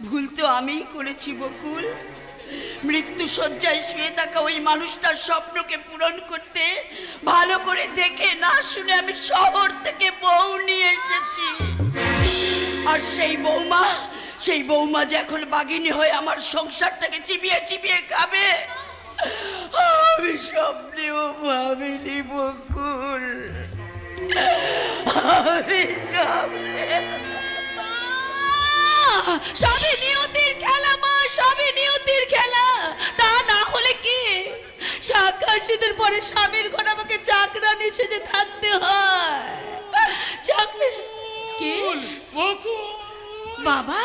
ভুল তো আমিই করেছি বকুল। মৃত্যু শয্যায় শুয়ে থাকা ওই মানুষটার স্বপ্নকে পূরণ করতে ভালো করে দেখে না শুনে আমি শহর থেকে বউ নিয়ে এসেছি। আর সেই বৌমা যে এখন বাঘিনী হয়ে আমার সংসারটাকে চিবিয়ে চিবিয়ে খাবে আমি স্বপ্নেও ভাবিনি বকুল। সবই নিয়তির খেলা মা, সবই নিয়তির খেলা। তা না হলে কি সাক্ষাৎ সিঁদুর পরে স্বামীর ঘর আমাকে চাকরানি সেজে থাকতে হয়? চাকরি কি বাবা?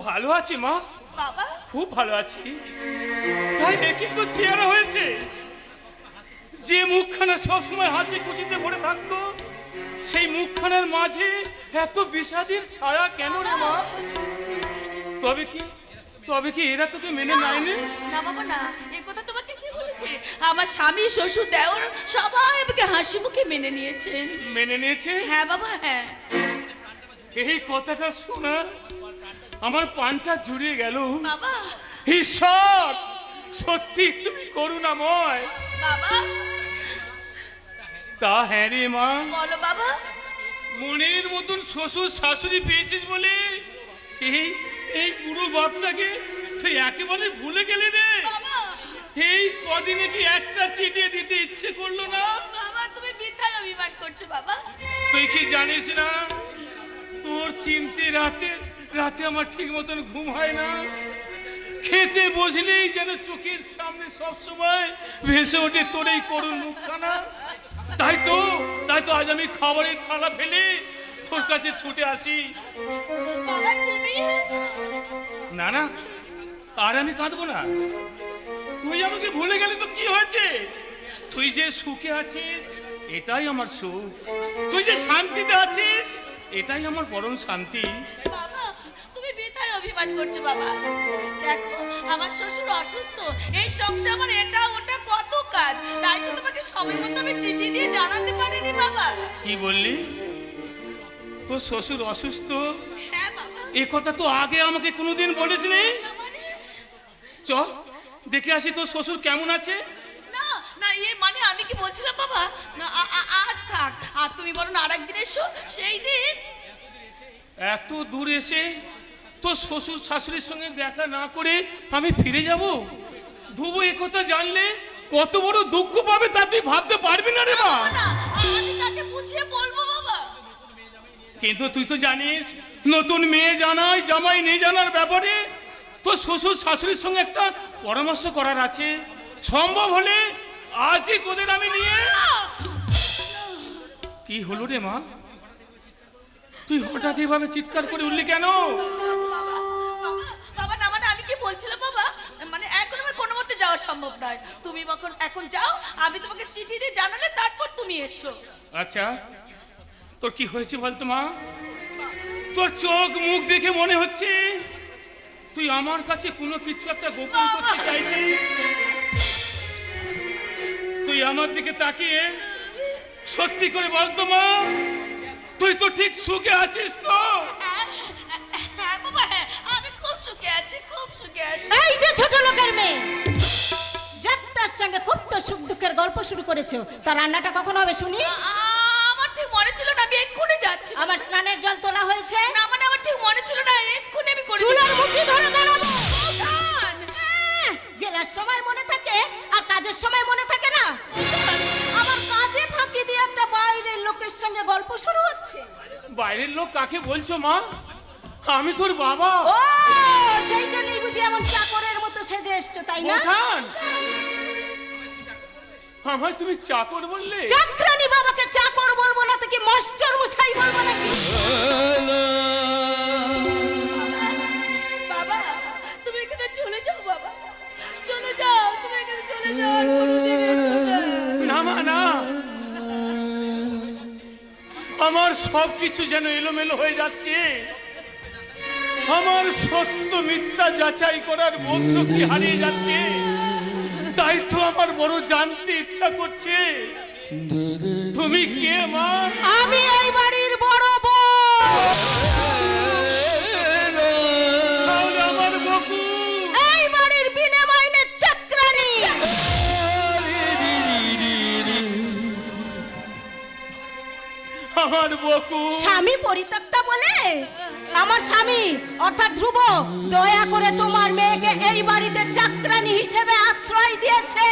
ভালো আছি মা, বাবা খুব ভালো আছি। তাই দেখি তো চেহারা হয়েছে, যে মুখখানা সবসময় হাসি খুশিতে ভরে থাকতো সেই মুখখানার মাঝে এত বিষাদের ছায়া কেন রে মা? তবে কি এরা তোকে মেনে নেয়নি? না বাবা না, এই কথা তোমাকে কে বলেছে? আমার স্বামী শ্বশুর দেওর সবাই আমাকে হাসি মুখে মেনে নিয়েছেন। মেনে নিয়েছে? হ্যাঁ বাবা হ্যাঁ। এই কথাটা শোনা আমার পানটা জুড়িয়ে গেল। বাবা ঈশ্বর, সত্যি তুমি করুণাময়। বাবা তা হ্যাঁ রে মা, বলো বাবা। মনের মতন শ্বশুর শাশুড়ি পেয়েছিস বলে এই পুরো বাপটাকে তুই একেবারে ভুলে গেলি রে। বাবা এই কদিনে কি একটা চিঠি দিতে ইচ্ছে করলো না? বাবা তুমি মিথ্যায় অভিমান করছো বাবা। তুই কি জানিস না তোর চিন্তে রাতে আমার ঠিক মতন ঘুম হয় না। খেতে বসলেই যেন চোখের সামনে সব সময় ভেসে ওঠে তোর এই করুণ মুখখানা। তাই তো আজ আমি খাবারের থালা ফেলে তোর কাছে ছুটে আসি। বাবা তুমি না আর আমি কাঁদবো না। তুই আমাকে ভুলে গেলে তো কি হয়েছে? তুই যে সুখে আছিস এটাই আমার সুখ, তুই যে শান্তিতে আছিস এটাই আমার পরম শান্তি। বাবা তুমি মিথ্যায় অভিমান করছো বাবা। দেখো আমার শ্বশুর অসুস্থ, এই সংসার আমার এটা ওটা কত কাজ, তাই তো তোমাকে সময় মতো আমি চিঠি দিয়ে জানাতে পারিনি বাবা। কি বললি? তোর শ্বশুর অসুস্থ? হ্যাঁ বাবা। এ কথা তো আগে আমাকে কোনোদিন বলিসনি। চ দেখে আসি তোর শ্বশুর কেমন আছে। না না মানে আমি কি বলছিলাম বাবা, না আজ থাক, আর তুমি বরং আরেকদিন এসো। সেই দিন এত দূর এসে তোর শ্বশুর শাশুড়ির সঙ্গে দেখা না করে আমি ফিরে যাব? ধুবো এ কথা জানলে কত বড় দুঃখ পাবে তা তুই ভাবতে পারবি না রে মা। না আমি তাকে বুঝিয়ে বলবো বাবা। কিন্তু তুই তো জানিস নতুন মেয়ে জানাই জামাই নিয়ে জানার ব্যাপারে তোর শ্বশুর শাশুড়ির সঙ্গে একটা পরামর্শ করার আছে, সম্ভব হলে আজই তোদের আমি নিয়ে। কি হলো রে মা, তুই হঠাৎ এভাবে চিৎকার করে উঠলি কেন? বাবা না মানে আমি কি বলছিলাম বাবা, মানে এখন আমার কোনো মতে যাওয়া সম্ভব নয়। তুমি এখন যাও, আমি তোমাকে চিঠি দিয়ে জানালে তারপর তুমি এসো। আচ্ছা, তোর কি হয়েছে বলতো মা? তোর চোখ মুখ দেখে মনে হচ্ছে তুই আমার কাছে কোনো কিছু একটা গোপন করতে চাইছিস। তুই আমার দিকে তাকিয়ে সত্যি করে বলতো মা, তুই তো ঠিক সুখে আছিস তো? হ্যাঁ বাবা, হ্যাঁ আমি খুব সুখে আছি, খুব সুখে আছি। এই যে ছোট লোকের মেয়ে, যাত্রার সঙ্গে খুব তো সুখ দুঃখের গল্প শুরু করেছো, তার রান্নাটা কখন হবে শুনি? আমার ঠিক মনে ছিল না, আমি এক্ষুনি যাচ্ছি। আবার স্নানের জল তোলা হয়েছে? না মানে আমার ঠিক মনে ছিল না, এক্ষুনি আমি করে চুলার মুঠি ধরে দাঁড়াবো। বৌঠান! গেলার সময় মনে থাকে আর কাজের সময় মনে থাকে না। আমার কাজে ফাঁকি দিয়ে একটা বাইরের লোকের সঙ্গে গল্প শুরু হচ্ছে। বাইরের লোক কাকে বলছো মা? আমি তোর বাবা। ও সেই জন্যই বুঝি এমন চাকরের মতো সেজে এসছো, তাই না? বৌঠান, আমায় তুমি চাকর বললে? চাকরানি বাবাকে চাকর বলবো না তো কি মাস্টার মশাই বলবো নাকি? বাবা তুমি এখানে চলে যাও, বাবা চলে যাও, তুমি এখানে চলে যাও, আর কোনোদিন এসো না। না মা না, আমার সবকিছু যেন এলোমেলো হয়ে যাচ্ছে। আমার সত্য মিথ্যা যাচাই করার বোধ শক্তি হারিয়ে যাচ্ছে। তাই তো আমার বড় জানতে ইচ্ছা করছে তুমি কে মা? আমি এই বাড়ির বড় বউ। তাহলে আমার বকু এই বাড়ির বিনা মাইনের চাকরানি। আমার বকু স্বামী পরিত্যক্তা বলে আমার স্বামী অর্থাৎ ধ্রুব দয়া করে তোমার মেয়েকে এই বাড়িতে চাকরানি হিসেবে আশ্রয় দিয়েছে।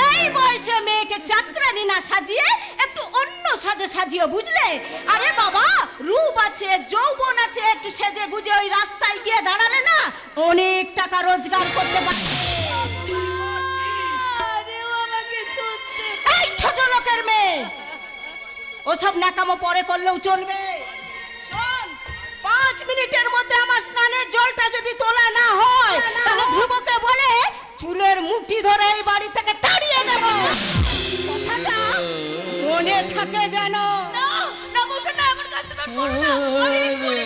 এই বয়সে মেয়েকে চাকরানি না সাজিয়ে একটু অন্য সাজে সাজিও, বুঝলে? আরে বাবা, রূপ আছে, যৌবন আছে, একটু সেজে গুজে ওই রাস্তায় গিয়ে দাঁড়ালে না অনেক টাকা রোজগার করতে পারবে। আরে ও আমাকে সত্যি এই ছোট লোকের মেয়ে, ওসব নাকামো পরে করলেও চলবে। শোন, 5 মিনিটের মধ্যে আমার স্নানের জলটা যদি তোলা না হয় তাহলে ধ্রুবকে বলে চুলের মুঠি ধরে এই বাড়ি থেকে তাড়িয়ে দেব। কথাটা মনে থাকে যেন। না না বউটা না, আমার কাছ থেকে করো না, আমি এক্ষুনি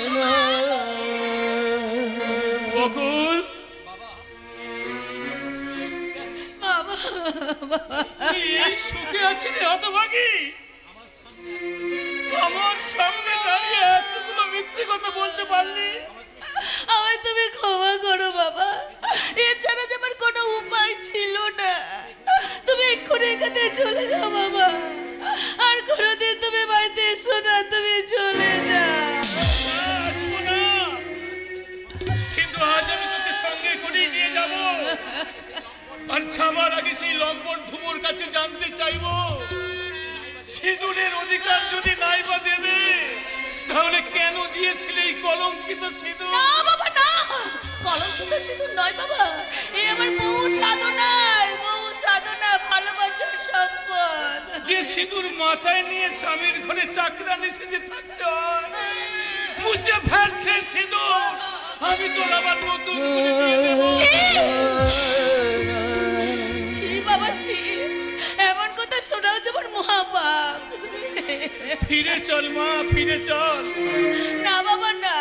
বকুল, বাবা তুই এই সুখে আছিস রে হতভাগী? আমার সামনে দাঁড়িয়ে এতগুলো মিথ্যে কথা বলতে পারলি? আমায় তুমি ক্ষমা করো বাবা, এছাড়া যে আমার কোনো উপায় ছিল না। তুমি এক্ষুনি এখান থেকে চলে যাও বাবা, আর কোনোদিন তুমি বাড়িতে এসো না, তুমি চলে যাও। আসবো না, কিন্তু আজ আমি তোকে সঙ্গে করে নিয়ে যাব। আর যাবার আগে সেই লম্পট ধুমোর কাছে জানতে চাইবো, সিঁদুরের অধিকার যদি নাই বা দেবে তাহলে কেন দিয়েছিলে এই কলঙ্কিত সিঁদুর? না বাবা না, কলঙ্কিত সিঁদুর নয় বাবা, এই আমার বহু সাধনার, বহু সাধনা, ভালোবাসার সম্পদ। যে সিঁদুর মাথায় নিয়ে স্বামীর ঘরে চাকরানি সেজে থাকতে হয়, মুছে ফেলছে সিঁদুর আমি তোর আবার নতুন করে দিয়ে দেবো। ছি বাবা ছি, এমন কথা শোনাও যেমন মহাপাপ। ফিরে চল মা, ফিরে চল। না বাবা না,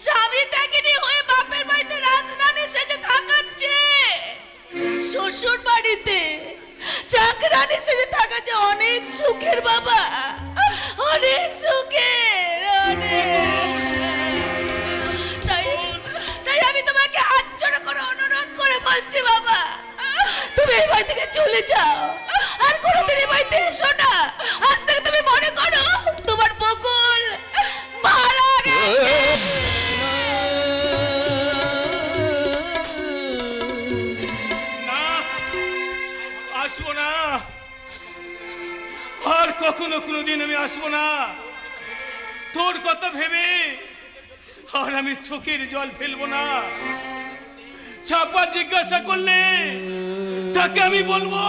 স্বামী ত্যাগিনী হয়ে বাপের বাড়িতে রাজরানী সেজে থাকাচ্ছে, শ্বশুর বাড়িতে চাকরানী সেজে থাকা যে অনেক সুখের বাবা, অনেক সুখের, তাই আমি তোমাকে হাত জোড় করে অনুরোধ করে বলছি বাবা, তুমি এই বাড়ি থেকে চলে যাও, আর কোনোদিন এই বাড়িতে এসো না। আজ থেকে তুমি মনে করো তোমার বকুল মারা গেছে। না, আসবো না, আর কখনো কোনোদিন আমি আসবো না। তোর কথা ভেবে আর আমি চোখের জল ফেলবো না। চাপা জিজ্ঞাসা করলে তাকে আমি বলবো,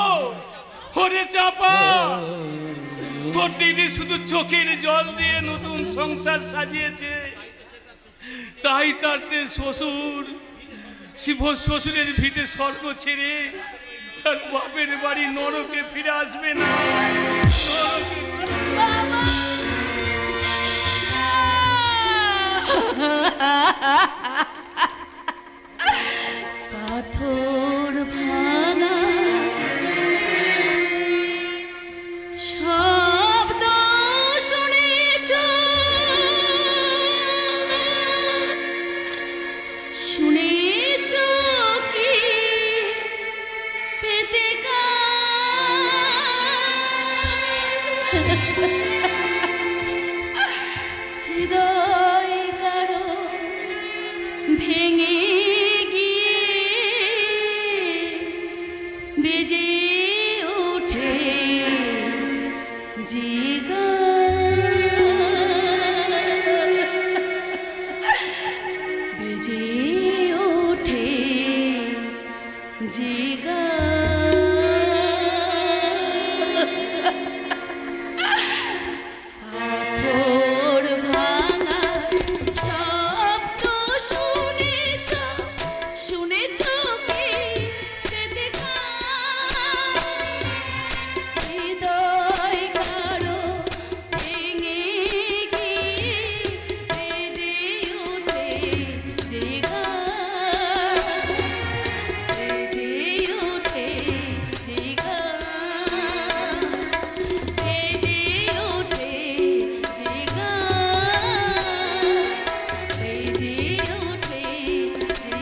ওরে চাপা, তোর দিদি শুধু চোখের জল দিয়ে নতুন সংসার সাজিয়েছে, তাই তার শ্বশুর শ্বশুরের ভিটে স্বর্গ ছেড়ে তার বাপের বাড়ি নরকে ফিরে আসবে না। পাথর ভাঙা শব্দ শুনেছ, শুনেছ কি পেতে হৃদয় কারো ভেঙে গিয়ে বেজে ওঠে যে বেজে ওঠে যে পাথর ভাঙা শব্দ শুনেছ, শুনেছ কি পেতে হৃদয় কারো ভেঙে গিয়ে বেজে ওঠে যে বেজে ওঠে যে বেজে ওঠে যে বেজে ওঠে যে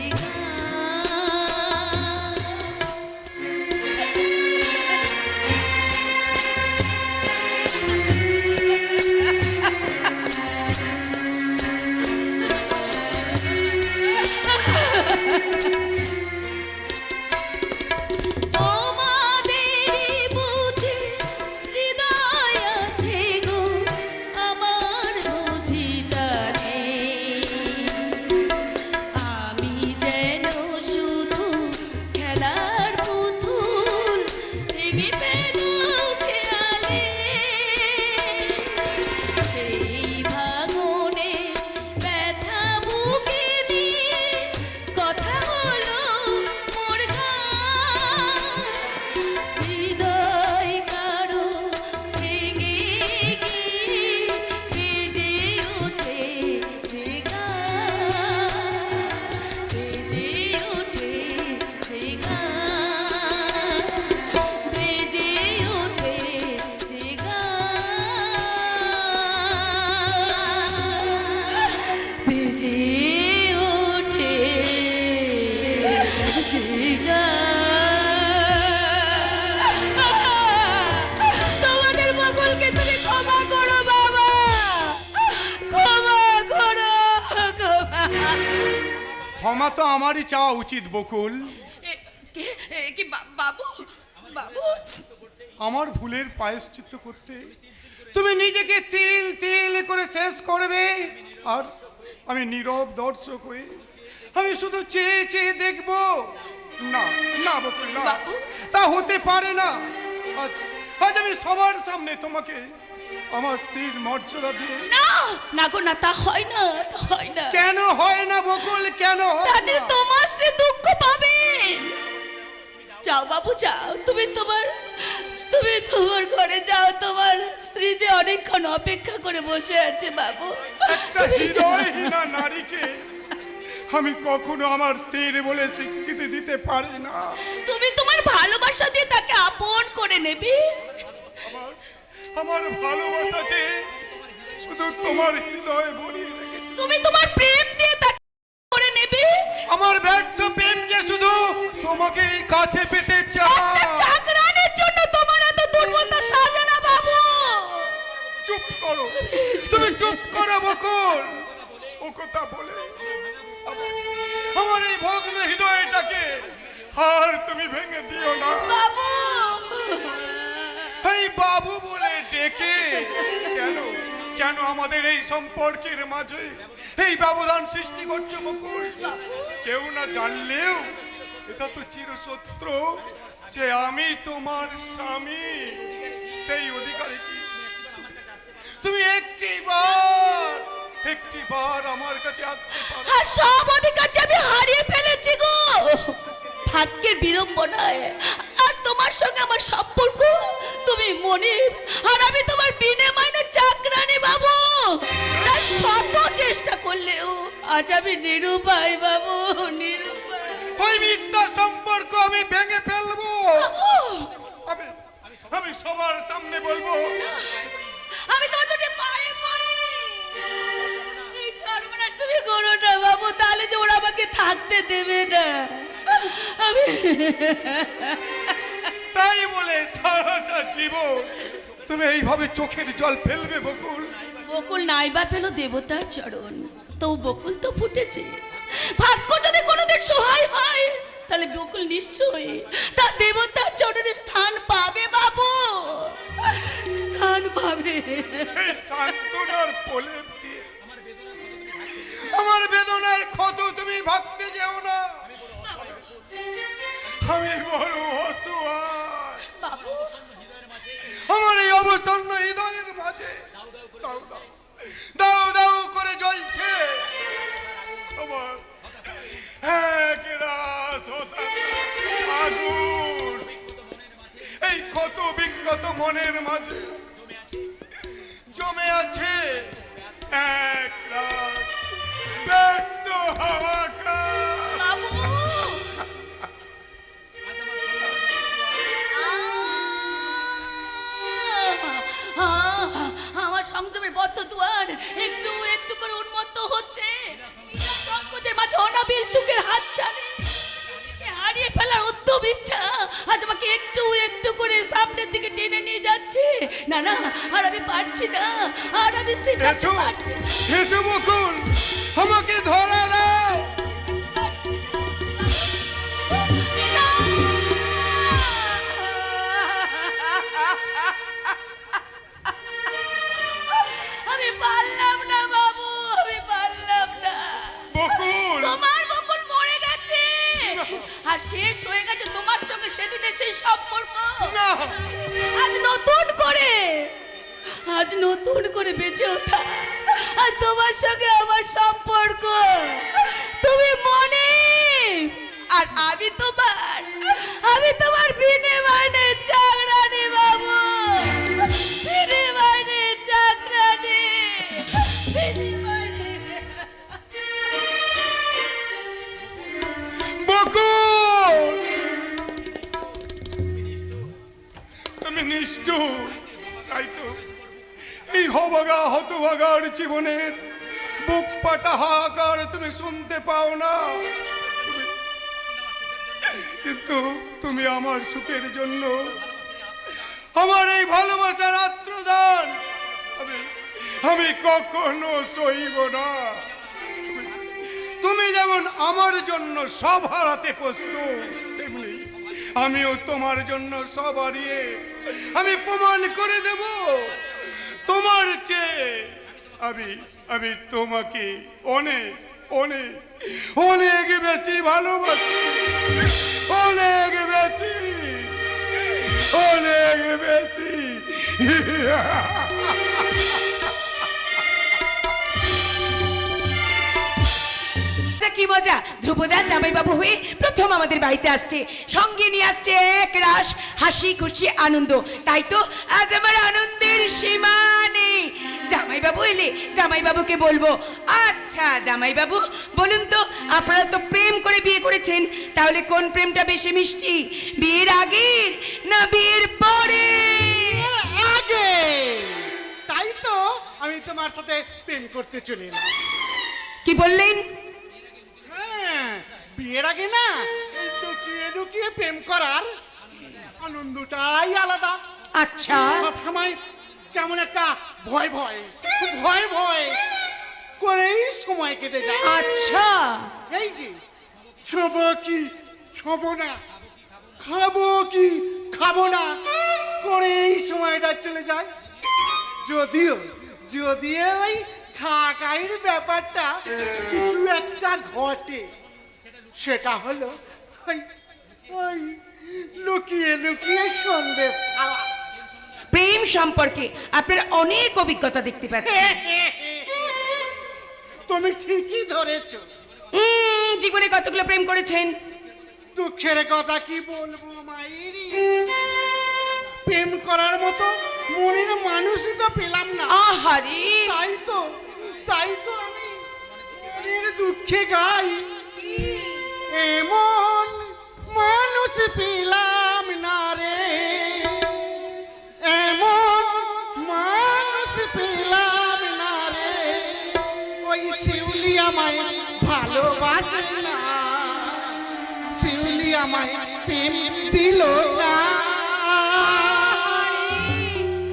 তোমাদেরই বুঝি হৃদয় আছে গো, আমার বুঝি তা নেই। আমি যেন শুধু খেলার পুতুল, ভেঙে ফেলো খেয়ালে সেই ভাঙনে ব্যথা বুকে নিয়ে কথা হলো মোর গান। হৃদয় কারো ভেঙে গিয়ে বেজে ওঠে যে বেজে ওঠে যে বেজে ওঠে যে বেজে ওঠে যে তোমাদের বকুলকে তুমি ক্ষমা করো বাবা, ক্ষমা করো, ক্ষমা। ক্ষমা তো আমারই চাওয়া উচিত বকুল। কি বাবু, বাবু আমার ভুলের প্রায়শ্চিত্ত করতে তুমি নিজেকে তিল তিল করে শেষ করবে, আর আমি নীরব দর্শক হয়ে আমি শুধু চেয়ে চেয়ে দেখব। না না বকুল, না, তা হতে পারে না। আজ আজ আমি সবার সামনে তোমাকে আমার স্ত্রীর মর্যাদা দিয়ে। না না গো, না, তা হয় না, তা হয় না। কেন হয় না বকুল, কেন হয় তাতে না? তোমার স্ত্রী দুঃখ পাবে। যাও বাবু যাও, তুমি তোমার ঘরে যাও, তোমার স্ত্রী যে অনেকক্ষণ অপেক্ষা করে বসে আছে বাবু। একটা হৃদয়হীনা নারীকে আমি কখনো আমার স্ত্রীর বলে স্বীকৃতি দিতে পারি না। তুমি তোমার ভালোবাসা দিয়ে তাকে আপন করে নেবে। আমার ভালোবাসাতে শুধু তোমার হৃদয় ভরিয়ে রেখেছি। তুমি তোমার প্রেম দিয়ে তাকে করে নেবে। আমার ব্যর্থ প্রেম যে শুধু তোমাকে কাছে পেতে চায়। একটা চাকরানের জন্য তোমার এত দুর্বলতা সাজে না বাবু। চুপ করো, তুমি চুপ করো বকুল। ও কথা বলে আমার এই ভগ্ন হৃদয়টাকে আর তুমি ভেঙে দিও না বাবু। এই বাবু বলে ডেকে কেন কেন আমাদের এই সম্পর্কের মাঝে এই ব্যবধান সৃষ্টি করছো বকুল? কেউ না জানলেও এটা তো চিরসত্য যে আমি তোমার স্বামী। সেই অধিকারে কি তুমি একটিবার আমার কাছে আসতে পারো? আর সব অধিকার যে আমি হারিয়ে ফেলেছি গো। ভাগ্যের বিড়ম্বনায় আজ তোমার সঙ্গে আমার সম্পর্ক, তুমি মনিব আর আমি তোমার বিনে মাইনে চাকরানি বাবু। তার শত চেষ্টা করলেও আজ আমি নিরুপায় বাবু, নিরুপায়। ওই মিথ্যা সম্পর্ক আমি ভেঙে ফেলবো। আমি সবার সামনে বলবো। আমি তোমার দুটি পায়ে পড়ি। এই সর্বনাশ তুমি করো না বাবু, তাহলে যে ওরা আমাকে থাকতে দেবে না। আমি তাই বলে সারাটা জীবন তুমি এইভাবে চোখের জল ফেলবে বকুল? বকুল নাই বা পেল দেবতার চরণ, তো বকুল তো ফুটেছে। ভাগ্য যদি কোনোদিন সহায় হয় তাহলে বকুল নিশ্চয়ই তার দেবতার চরণে স্থান পাবে বাবু, স্থান পাবে। এই সান্ত্বনার প্রলেপ দিয়ে আমার বেদনার ক্ষত তুমি ভাবতে যেও না। আমি বড় অসহায় বাবু, আমার এই অবসন্ন হৃদয়ের মাঝে দাও দাও দাও দাও করে জ্বলছে আমার আগুন। এই ক্ষত বিক্ষত মনের মাঝে জমে আছে এক রাত ব্যর্থ হাহাকার। বাবু আমার সংযমের বদ্ধ দুয়ার একটু একটু করে উন্মত্ত হচ্ছে। সংকোচের মাঝে অনাবিল সুখের হাত ছাড়ে হারিয়ে ফেলার উদ্যম ইচ্ছা আজ আমাকে একটু একটু করে সামনের দিকে টেনে নিয়ে যাচ্ছে। না না, আর আমি পারছি না, আর আমি স্থির থাকতে পারছি না। এসো বকুল, আমাকে ধরা দাও। আমি পারলাম না বাবু, আমি পারলাম না। বকুল, তোমার বকুল মরে গেছে আর শেষ হয়ে গেছে তোমার সঙ্গে সেদিনের সেই সম্পর্ক। আজ নতুন করে বেঁচে ওঠা, আর তোমার সঙ্গে আমার সম্পর্ক। তুমি মনে আর আমি তোমার বিনে মাইনে চাকরানি বাবু, বিনে মাইনে চাকরানি, বিনে মাইনে। বকুল, তুমি নিষ্ঠুর। তাই তো এই হতভাগার জীবনের বুক পাটা হাহাকার তুমি শুনতে পাও না, কিন্তু তুমি আমার সুখের জন্য আমার এই ভালোবাসার আত্মদান আমি কখনো সইব না। তুমি যেমন আমার জন্য সব হারাতে প্রস্তুত, তেমনি আমিও তোমার জন্য সব হারিয়ে আমি প্রমাণ করে দেব তোমার চেয়ে আমি তোমাকে অনেক অনেক অনেক বেশি ভালোবাসি, অনেক বেশি, অনেক বেশি। কি মজা, ধ্রুপদা জামাইবাবু হয়ে প্রথম আমাদের বাড়িতে আসছে, সঙ্গে নিয়ে আসছে এক রাস হাসি খুশি আনন্দ। তাই তো আজ আমার আনন্দের সীমা নেই। জামাইবাবু এলে জামাইবাবুকে বলবো, আচ্ছা জামাইবাবু বলুন তো, আপনারা তো প্রেম করে বিয়ে করেছেন, তাহলে কোন প্রেমটা বেশি মিষ্টি, বিয়ের আগের না বিয়ের পরে? আগে। তাই তো আমি তোমার সাথে প্রেম করতে চলে এলাম। কি বললেন? বিয়ের আগে না লুকিয়ে লুকিয়ে প্রেম করার আনন্দটাই আলাদা। আচ্ছা, সব সময় কেমন একটা ভয় ভয় ভয় ভয় করেই সময় কেটে যায়। আচ্ছা, এই যে ছোবো কি ছোবো না, খাবো কি খাবো না করেই সময়টা চলে যায়। যদি ওই খাকাইয়ের ব্যাপারটা কিছু একটা ঘটে, সেটা হলো ওই ওই লুকিয়ে লুকিয়ে সন্দেহ খাওয়া। প্রেম সম্পর্কে আপনার অনেক অভিজ্ঞতা দেখতে পাচ্ছি। তুমি ঠিকই ধরেছ। জীবনে কতগুলো প্রেম করেছেন? দুঃখের কথা কি বলবো মাইরি, প্রেম করার মতো মনের মানুষই তো পেলাম না। আহারে, তাই তো আমি মনের দুঃখে গাই, এমন মানুষ পেলাম না রে, এমন মানুষ পেলাম না রে, ওই শিউলি আমায় ভালোবাসে না, শিউলি আমায় প্রেম দিল না।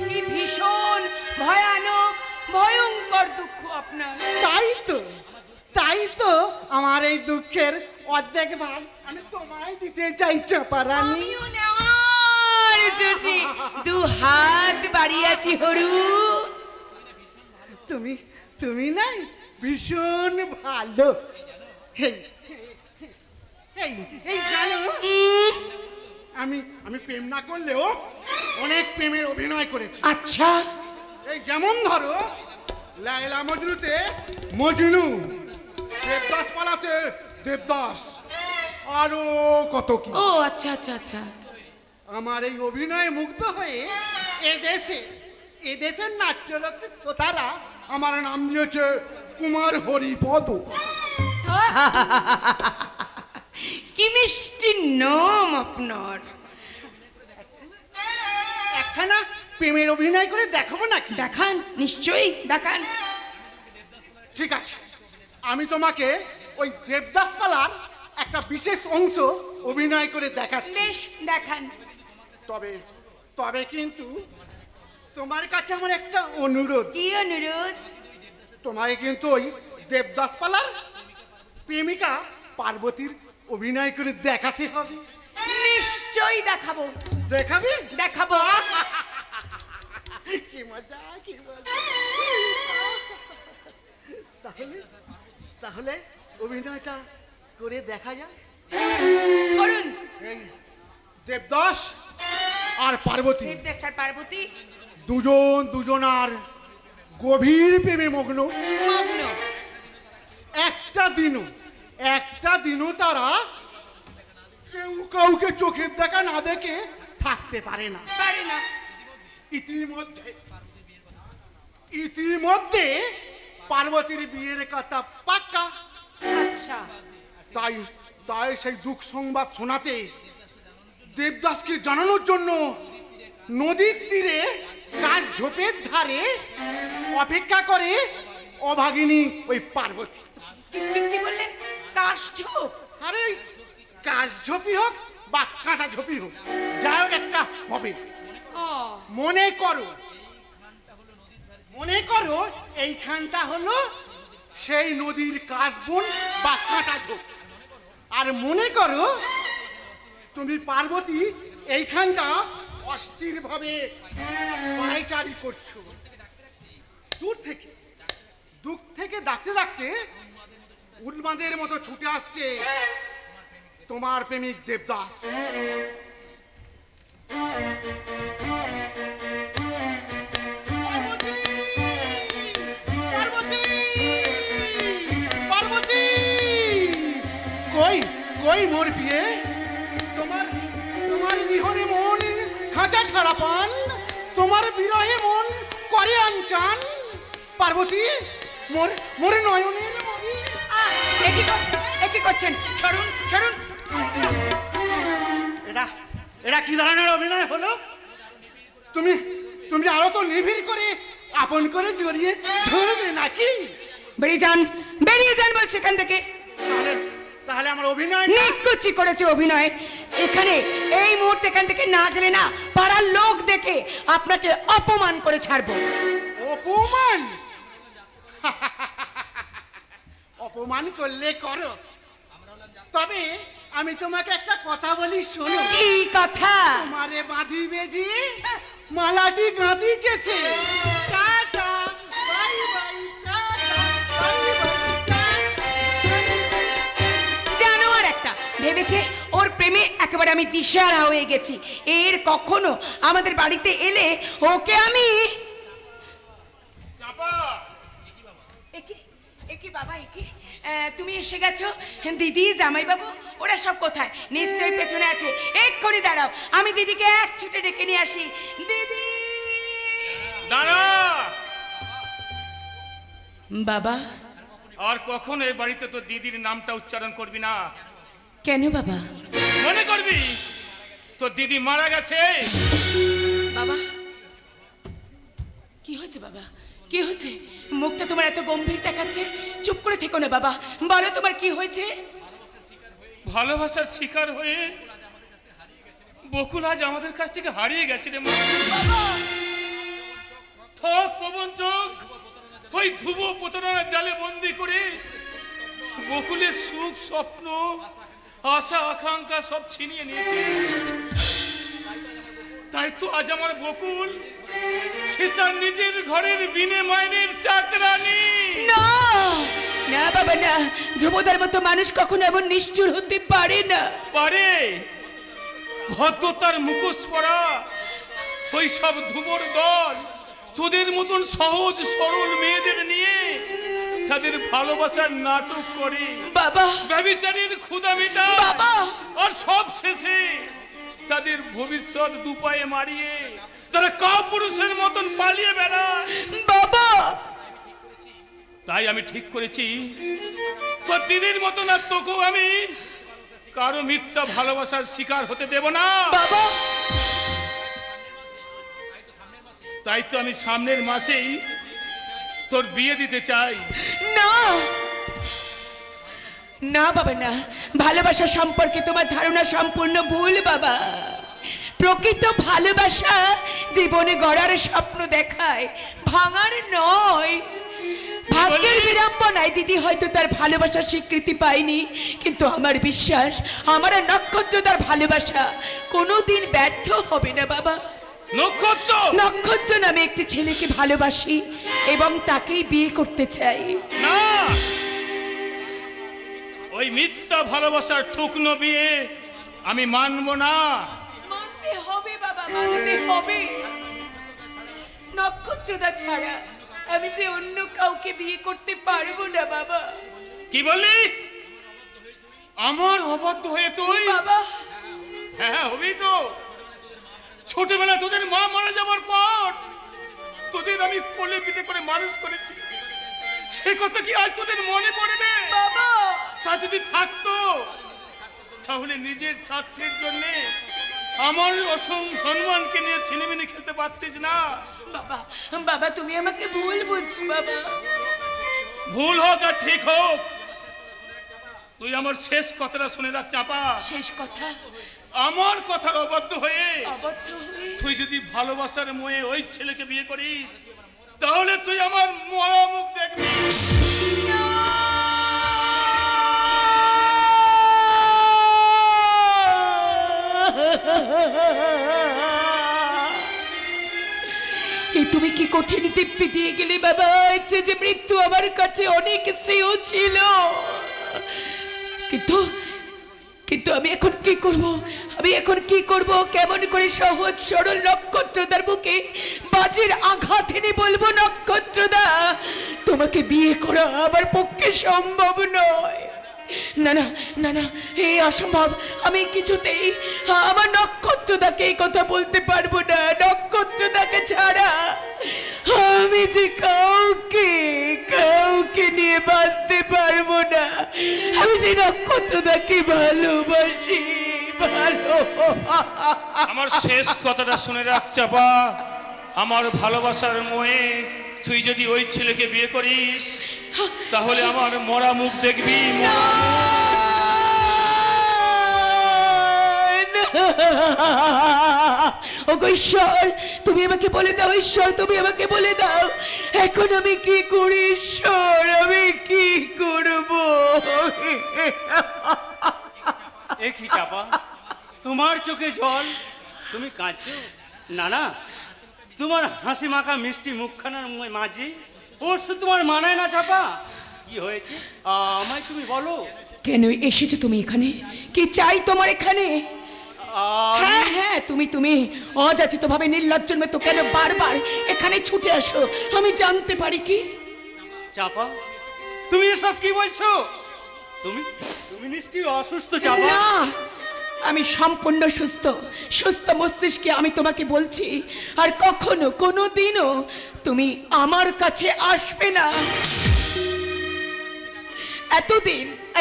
কি ভীষণ ভয়ানক ভয়ঙ্কর দুঃখ আপনার। তাই তো আমার এই দুঃখের অর্ধেক ভাগ আমি তোমায় দিতে চাই চাপারানী। আমিও নেওয়ার জন্য দু হাত বাড়িয়েছি হরু। তুমি নাই ভীষণ ভালো। এই জানো, আমি প্রেম না করলেও অনেক প্রেমের অভিনয় করেছি। আচ্ছা, এই যেমন ধরো লায়লা মজনুতে মজনু, দেবদাস পালাতে দেবদাস, আরো কত কি। ও আচ্ছা আচ্ছা আচ্ছা। আমার এই অভিনয়ে মুগ্ধ হয়ে এদেশের নাট্যরসিক শ্রোতারা আমার নাম দিয়েছে কুমার হরিপদ। কি মিষ্টি নাম আপনার। একখানা প্রেমের অভিনয় করে দেখাবো নাকি? দেখান, নিশ্চয়ই দেখান। ঠিক আছে, আমি তোমাকে ওই দেবদাস পালার একটা বিশেষ অংশ অভিনয় করে দেখাচ্ছি। বেশ, দেখান। তবে কিন্তু তোমার কাছে আমার একটা অনুরোধ। কি অনুরোধ? তোমাকে কিন্তু ওই দেবদাস পালার প্রেমিকা পার্বতীর অভিনয় করে দেখাতে হবে। নিশ্চয়ই দেখাবো। দেখাবি? দেখাবো। কি মজা, কি মজা। তাহলে অভিনয়টা করে দেখা যায়। করুন। এই দেবদাস আর পার্বতী, দেবদাস আর পার্বতী দুজনার গভীর প্রেমে মগ্ন। একটা দিনও তারা কেউ কাউকে চোখের দেখা না দেখে থাকতে পারে না। ইতিমধ্যে পার্বতীর বিয়ের কথা পাক্কা। আচ্ছা, তাই সেই দুঃখ সংবাদ শোনাতে দেবদাসকে জানানোর জন্য নদীর তীরে কাশ ঝোপের ধারে অপেক্ষা করে অভাগিনী ওই পার্বতী। কি বললেন? কাশঝোপ? আরে কাশ ঝোপই হোক বা কাঁটা ঝোপি হোক, যাই হোক একটা হবে। মনে করো এইখানটা হলো সেই নদীর কাশবন বা কাঁটা ঝোপ। আর মনে করো তুমি পার্বতী এইখানটা অস্থির ভাবে পায়চারি করছো। দূর থেকে ডাকতে ডাকতে উন্মাদের মতো ছুটে আসছে তোমার প্রেমিক দেবদাস। পার্বতী, কই মোর বিয়ে? তোমার বিহনে মন খাঁচা ছাড়া পান, তোমার বিরহে মন করে আনচান। পার্বতী, মোর নয়নের মনি। কি করছেন? সরুন। এটা কি ধরনের অভিনয় হলো? তুমি আরো তো নিবিড় করে আপন করে জড়িয়ে ধরবে নাকি? বেরিয়ে যান বলছি এখান থেকে। তাহলে আমার অভিনয় নিকুচি করেছে অভিনয়। এখানে এই মুহূর্তে এখান থেকে না গেলে না, পাড়ার লোক দেখে আপনাকে অপমান করে ছাড়বো। অপমান? অপমান করলে করো, তবে আমি তোমাকে একটা কথা বলি শোনো। কি কথা? তোমারে বাঁধিবে যে মালাটি গাঁধিছে সে। টাটা। ভেবেছে ওর প্রেমে একেবারে আমি দিশাহারা হয়ে গেছি। এর কখনো আমাদের বাড়িতে এলে ওকে আমি একি বাবা একি তুমি এসে গেছো? দিদি জামাই বাবু ওরা সব কোথায়? নিশ্চয়ই পেছনে আছে। এক্ষুনি দাঁড়াও, আমি দিদিকে এক ছুটে ডেকে নিয়ে আসি। দিদি দাঁড়া। বাবা, আর কখন এই বাড়িতে তো দিদির নামটা উচ্চারণ করবি না। কেন বাবা? মনে করবি তো দিদি মারা গেছে। বাবা কি হয়েছে? বাবা কি হয়েছে? মুখটা তোমার এত গম্ভীর দেখাচ্ছে। চুপ করে থেকো না বাবা, বলো তোমার কি হয়েছে? ভালোবাসার শিকার হয়ে বকুল আজ আমাদের কাছ থেকে হারিয়ে গেছে রে মা। ঠক প্রবঞ্চক ওই ধ্রুব প্রতারণার জালে বন্দি করে বকুলের সুখ স্বপ্ন আশা আকাঙ্ক্ষা সব ছিনিয়ে নিয়েছে। তাই তো আজ আমার বকুল সে তার নিজের ঘরের বিনে মাইনের চাকরানি। না না বাবা না, ধ্রুবদার মতো মানুষ কখনো এমন নিষ্ঠুর হতে পারে না। পারে ভদ্রতার মুখোশ পরা ওই সব ধ্রুবর দল তোদের মতন সহজ সরল মেয়েদের নিয়ে তাদের ভালোবাসার নাটক করে বাবা, ব্যভিচারীর ক্ষুধা মেটায় বাবা, আর সব শেষে তাদের ভবিষ্যৎ দুপায়ে মারিয়ে তারা কাপুরুষের মতন পালিয়ে বেড়ায়। বাবা তাই আমি ঠিক করেছি তোর দিদির মতন আর তোকেও আমি কারো মিথ্যা ভালোবাসার শিকার হতে দেব না। বাবা তাই তো আমি সামনের মাসেই তোর বিয়ে দিতে চাই। না না বাবা না, ভালোবাসা সম্পর্কে তোমার ধারণা সম্পূর্ণ ভুল বাবা। প্রকৃত ভালোবাসা জীবনে গড়ার স্বপ্ন দেখায়, ভাঙার নয়। ভাগ্যের বিড়ম্বনায় দিদি হয়তো তার ভালোবাসার স্বীকৃতি পায়নি, কিন্তু আমার বিশ্বাস আমার আর নক্ষত্র তার ভালোবাসা কোনোদিন ব্যর্থ হবে না বাবা। নক্ষত্র নক্ষত্র নামে একটি ছেলেকে ভালোবাসি এবং তাকেই বিয়ে করতে চাই। না, ওই মিথ্যা ভালোবাসার ঠুকনো বিয়ে আমি মানব না। মানতে হবে বাবা, মানতে হবে। নক্ষত্রদা ছাড়া আমি যে অন্য কাউকে বিয়ে করতে পারবো না বাবা। কি বললি? আমার অবাধ্য হয়ে তুই? বাবা হ্যাঁ হবি তো। ছোটবেলা তোদের মা মারা যাবার পর তোদের আমি কোলে পিঠে করে মানুষ করেছি, সে কথা কি আজ তোদের মনে পড়বে? বাবা তা যদি থাকতো তাহলে নিজের স্বার্থের জন্য আমার অসংখ্য সম্মানকে নিয়ে ছিনিমিনি খেলতে পারতিস না। বাবা বাবা তুমি আমাকে ভুল বুঝছো বাবা। ভুল হোক আর ঠিক হোক, তুই আমার শেষ কথাটা শুনে রাখ চাপা। শেষ কথা? আমার কথার অবাধ্য হয়ে অবাধ্য হয়ে তুই যদি ভালোবাসার মোহে ওই ছেলেকে বিয়ে করিস তাহলে তুই আমার মরা মুখ দেখবি। তুমি কি কঠিন দিব্যি দিয়ে গেলে বাবা। ইচ্ছে যে মৃত্যু আমার কাছে অনেক শ্রেয় ছিল, কিন্তু কিন্তু আমি এখন কি করব? আমি এখন কি করব? কেমন করে সহজ সরল নক্ষত্রদার বুকে বাজির আঘাত এনে বলবো, নক্ষত্রদা তোমাকে বিয়ে করা আমার পক্ষে সম্ভব নয়। না না না না, এই অসম্ভব। আমি কিছুতেই আমার নক্ষত্রদাকে এই কথা বলতে পারবো না। নক্ষত্রদাকে ছাড়া আমি যে কাউকে কাউকে নিয়ে বাঁচতে পারবো না। আমি যে নক্ষত্রদাকে ভালোবাসি, ভালো। আমার শেষ কথাটা শুনে রাখ চাপা। আমার ভালোবাসার মোহে তুই যদি ওই ছেলেকে বিয়ে করিস তাহলে আমার মরা মুখ দেখবি। ওগো ঈশ্বর তুমি আমাকে বলে দাও, ঈশ্বর তুমি আমাকে বলে দাও, এখন আমি কি করি? ঈশ্বর আমি কি করব? এ কি চাপা, তোমার চোখে জল, তুমি কাঁদছো? না না, তোমার হাসি মাখা মিষ্টি মুখখানার মাঝে ওর শুধু তোমার মানায় না চাপা। কি হয়েছে আমায় তুমি বলো। কেন এসেছো তুমি এখানে? কি চাই তোমার এখানে? হ্যাঁ হ্যাঁ, তুমি অযাচিত ভাবে নির্লজ্জের মতো কেন বারবার এখানে ছুটে আসো? আমি জানতে পারি কি? চাপা, তুমি এসব কি বলছো? তুমি তুমি নিশ্চয়ই অসুস্থ চাপা। না, আমি সম্পূর্ণ সুস্থ। সুস্থ মস্তিষ্কে আমি তোমাকে বলছি, আর কখনো কোনোদিনও তুমি আমার কাছে আসবে না।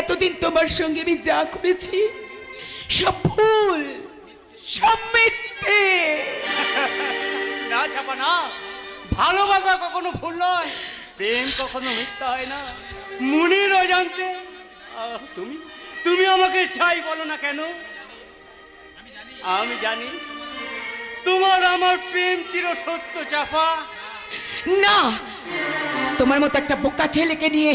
এতদিন তোমার সঙ্গে আমি যা করেছি সব ভুল, সব মিথ্যে। না চাপা না, ভালোবাসা কখনো ভুল নয়, প্রেম কখনো মিথ্যা হয় না। মনের অজান্তে তুমি তুমি আমাকে চাই বলো না কেন? আমি জানি তোমার আমার প্রেম চির সত্য চাপা। না, তোমার মতো একটা বোকা ছেলেকে নিয়ে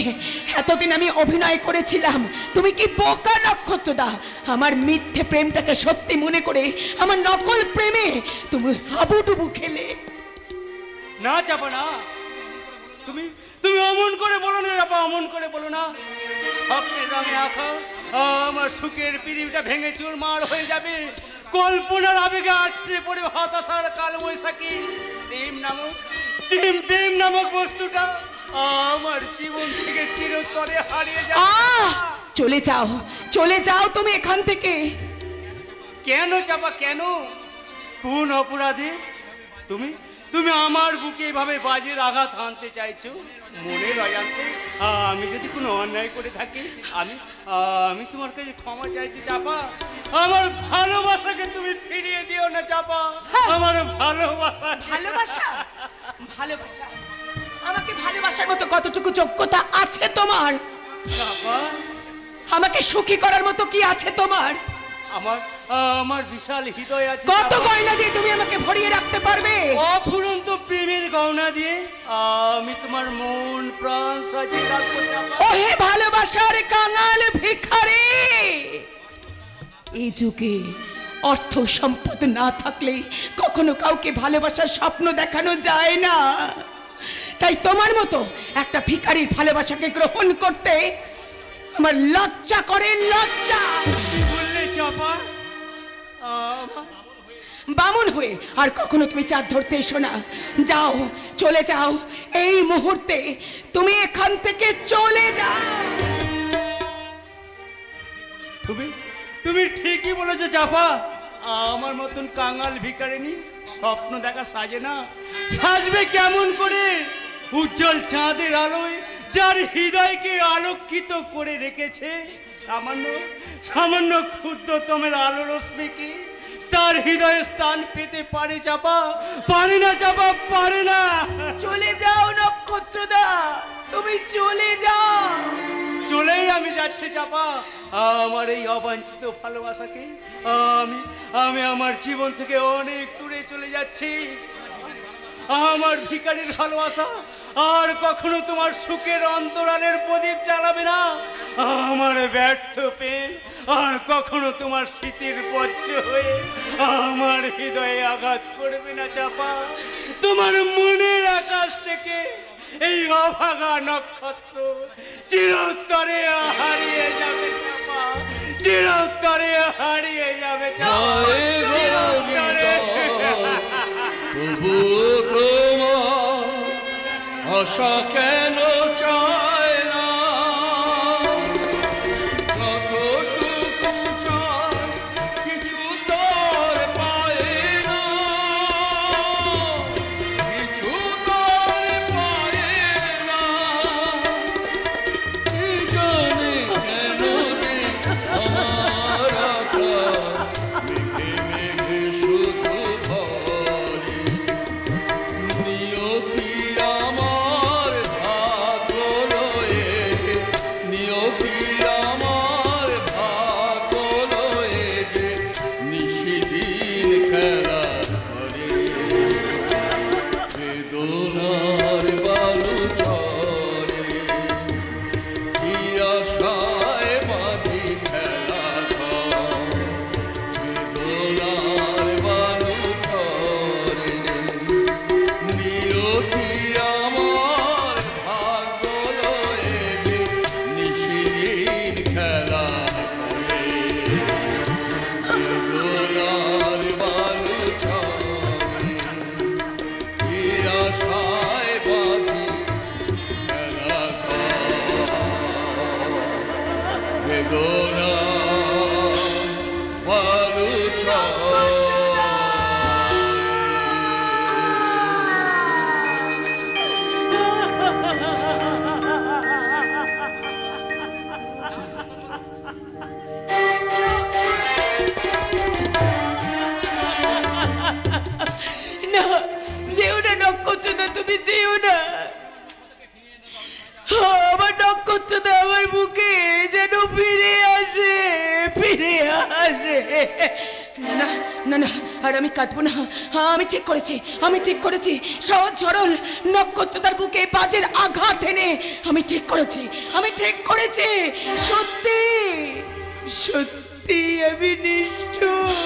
এতদিন আমি অভিনয় করেছিলাম। তুমি কি বোকা নক্ষত্রদা? আমার মিথ্যে প্রেমটাকে সত্যি মনে করে আমার নকল প্রেমে তুমি হাবুডুবু খেলে। না চাপা না, তুমি তুমি অমন করে বলো না চাপা, অমন করে বলো না। স্বপ্নের রঙে আঁকা আমার সুখের পৃথিবীটা ভেঙে চুরমার হয়ে যাবে। কল্পনার আবেগে আছড়ে পড়ে হতাশার কাল বৈশাখী। প্রেম নামক বস্তুটা আমার জীবন থেকে চিরতরে হারিয়ে যাবে। চলে যাও তুমি এখান থেকে। কেন চাপা, কেন? কোন অপরাধে তুমি তুমি আমার বুকে এভাবে বাজের আঘাত হানতে চাইছো? মনের অজান্তে আমি যদি কোনো অন্যায় করে থাকি, আমি তোমার কাছে ক্ষমা চাইছি চাপা। আমার ভালোবাসাকে তুমি ফিরিয়ে দিও না চাপা। আমার ভালোবাসা আমাকে ভালোবাসার মতো কতটুকু যোগ্যতা আছে তোমার? চাপা, আমাকে সুখী করার মতো কি আছে তোমার? আমার বিশাল হৃদয় আছে। কত গয়না দিয়ে তুমি আমাকে ভরিয়ে রাখতে পারবে? অফুরন্ত প্রেমের গয়না দিয়ে আমি তোমার মন প্রাণ সাজিয়ে রাখবো চাপা। ওহে ভালোবাসার কাঙাল ভিখারি, এই যুগে অর্থ সম্পদ না থাকলে কখনো কাউকে ভালোবাসার স্বপ্ন দেখানো যায় না। তাই তোমার মতো একটা ভিখারির ভালোবাসাকে গ্রহণ করতে আমার লজ্জা করে, লজ্জা। কি বললে চাপা? বামুন হয়ে আর কখনো তুমি চাঁদ ধরতে এসো না। যাও, চলে যাও এই মুহূর্তে। তুমি এখান থেকে চলে যাও। তুমি ঠিকই বলেছো চাপা। আমার মতন কাঙাল ভিখারিনী স্বপ্ন দেখা সাজে না। সাজবে কেমন করে? উজ্জ্বল চাঁদের আলোয় যার হৃদয়কে আলোকিত করে রেখেছে সামান্য ক্ষুদ্রতমের আলো রশ্মি কি তার হৃদয়ে স্থান পেতে পারে চাপা? পারে না চাপা, পারে না। চলে যাও নক্ষত্রদা, তুমি চলে যাও। চলেই আমি যাচ্ছি চাপা। আমার এই অবাঞ্ছিত ভালোবাসাকে আমি আমার জীবন থেকে অনেক দূরে চলে যাচ্ছি। আমার ভিখারির ভালোবাসা আর কখনো তোমার সুখের অন্তরালের প্রদীপ জ্বালাবে না। আমার ব্যর্থ প্রেম আর কখনো তোমার স্মৃতির বজ্র হয়ে আমার হৃদয়ে আঘাত করবে না চাপা। তোমার মনের আকাশ থেকে এই অভাগা নক্ষত্র চিরতরে হারিয়ে যাবে চাপা, চিরতরে হারিয়ে যাবে চাপা, চিরতরে। তবু তোমার আশা কেন চায় না? কতটুকু চায় কিছু তোর পায় না, কিছু তোর পায় না। কি জানি কেন রে আমার আশা মেঘে মেঘে শুধু ভরে। নিয়তি আমার আমার নক্ষত্রটা আমার বুকে যেন ফিরে আসে, ফিরে আসে। না না না, আর আমি কাঁদবো না। আমি ঠিক করেছি, আমি ঠিক করেছি। সহজ সরল নক্ষত্রতার বুকে বাজের আঘাত এনে আমি ঠিক করেছি, আমি ঠিক করেছি। সত্যি সত্যি আমি নিশ্চয়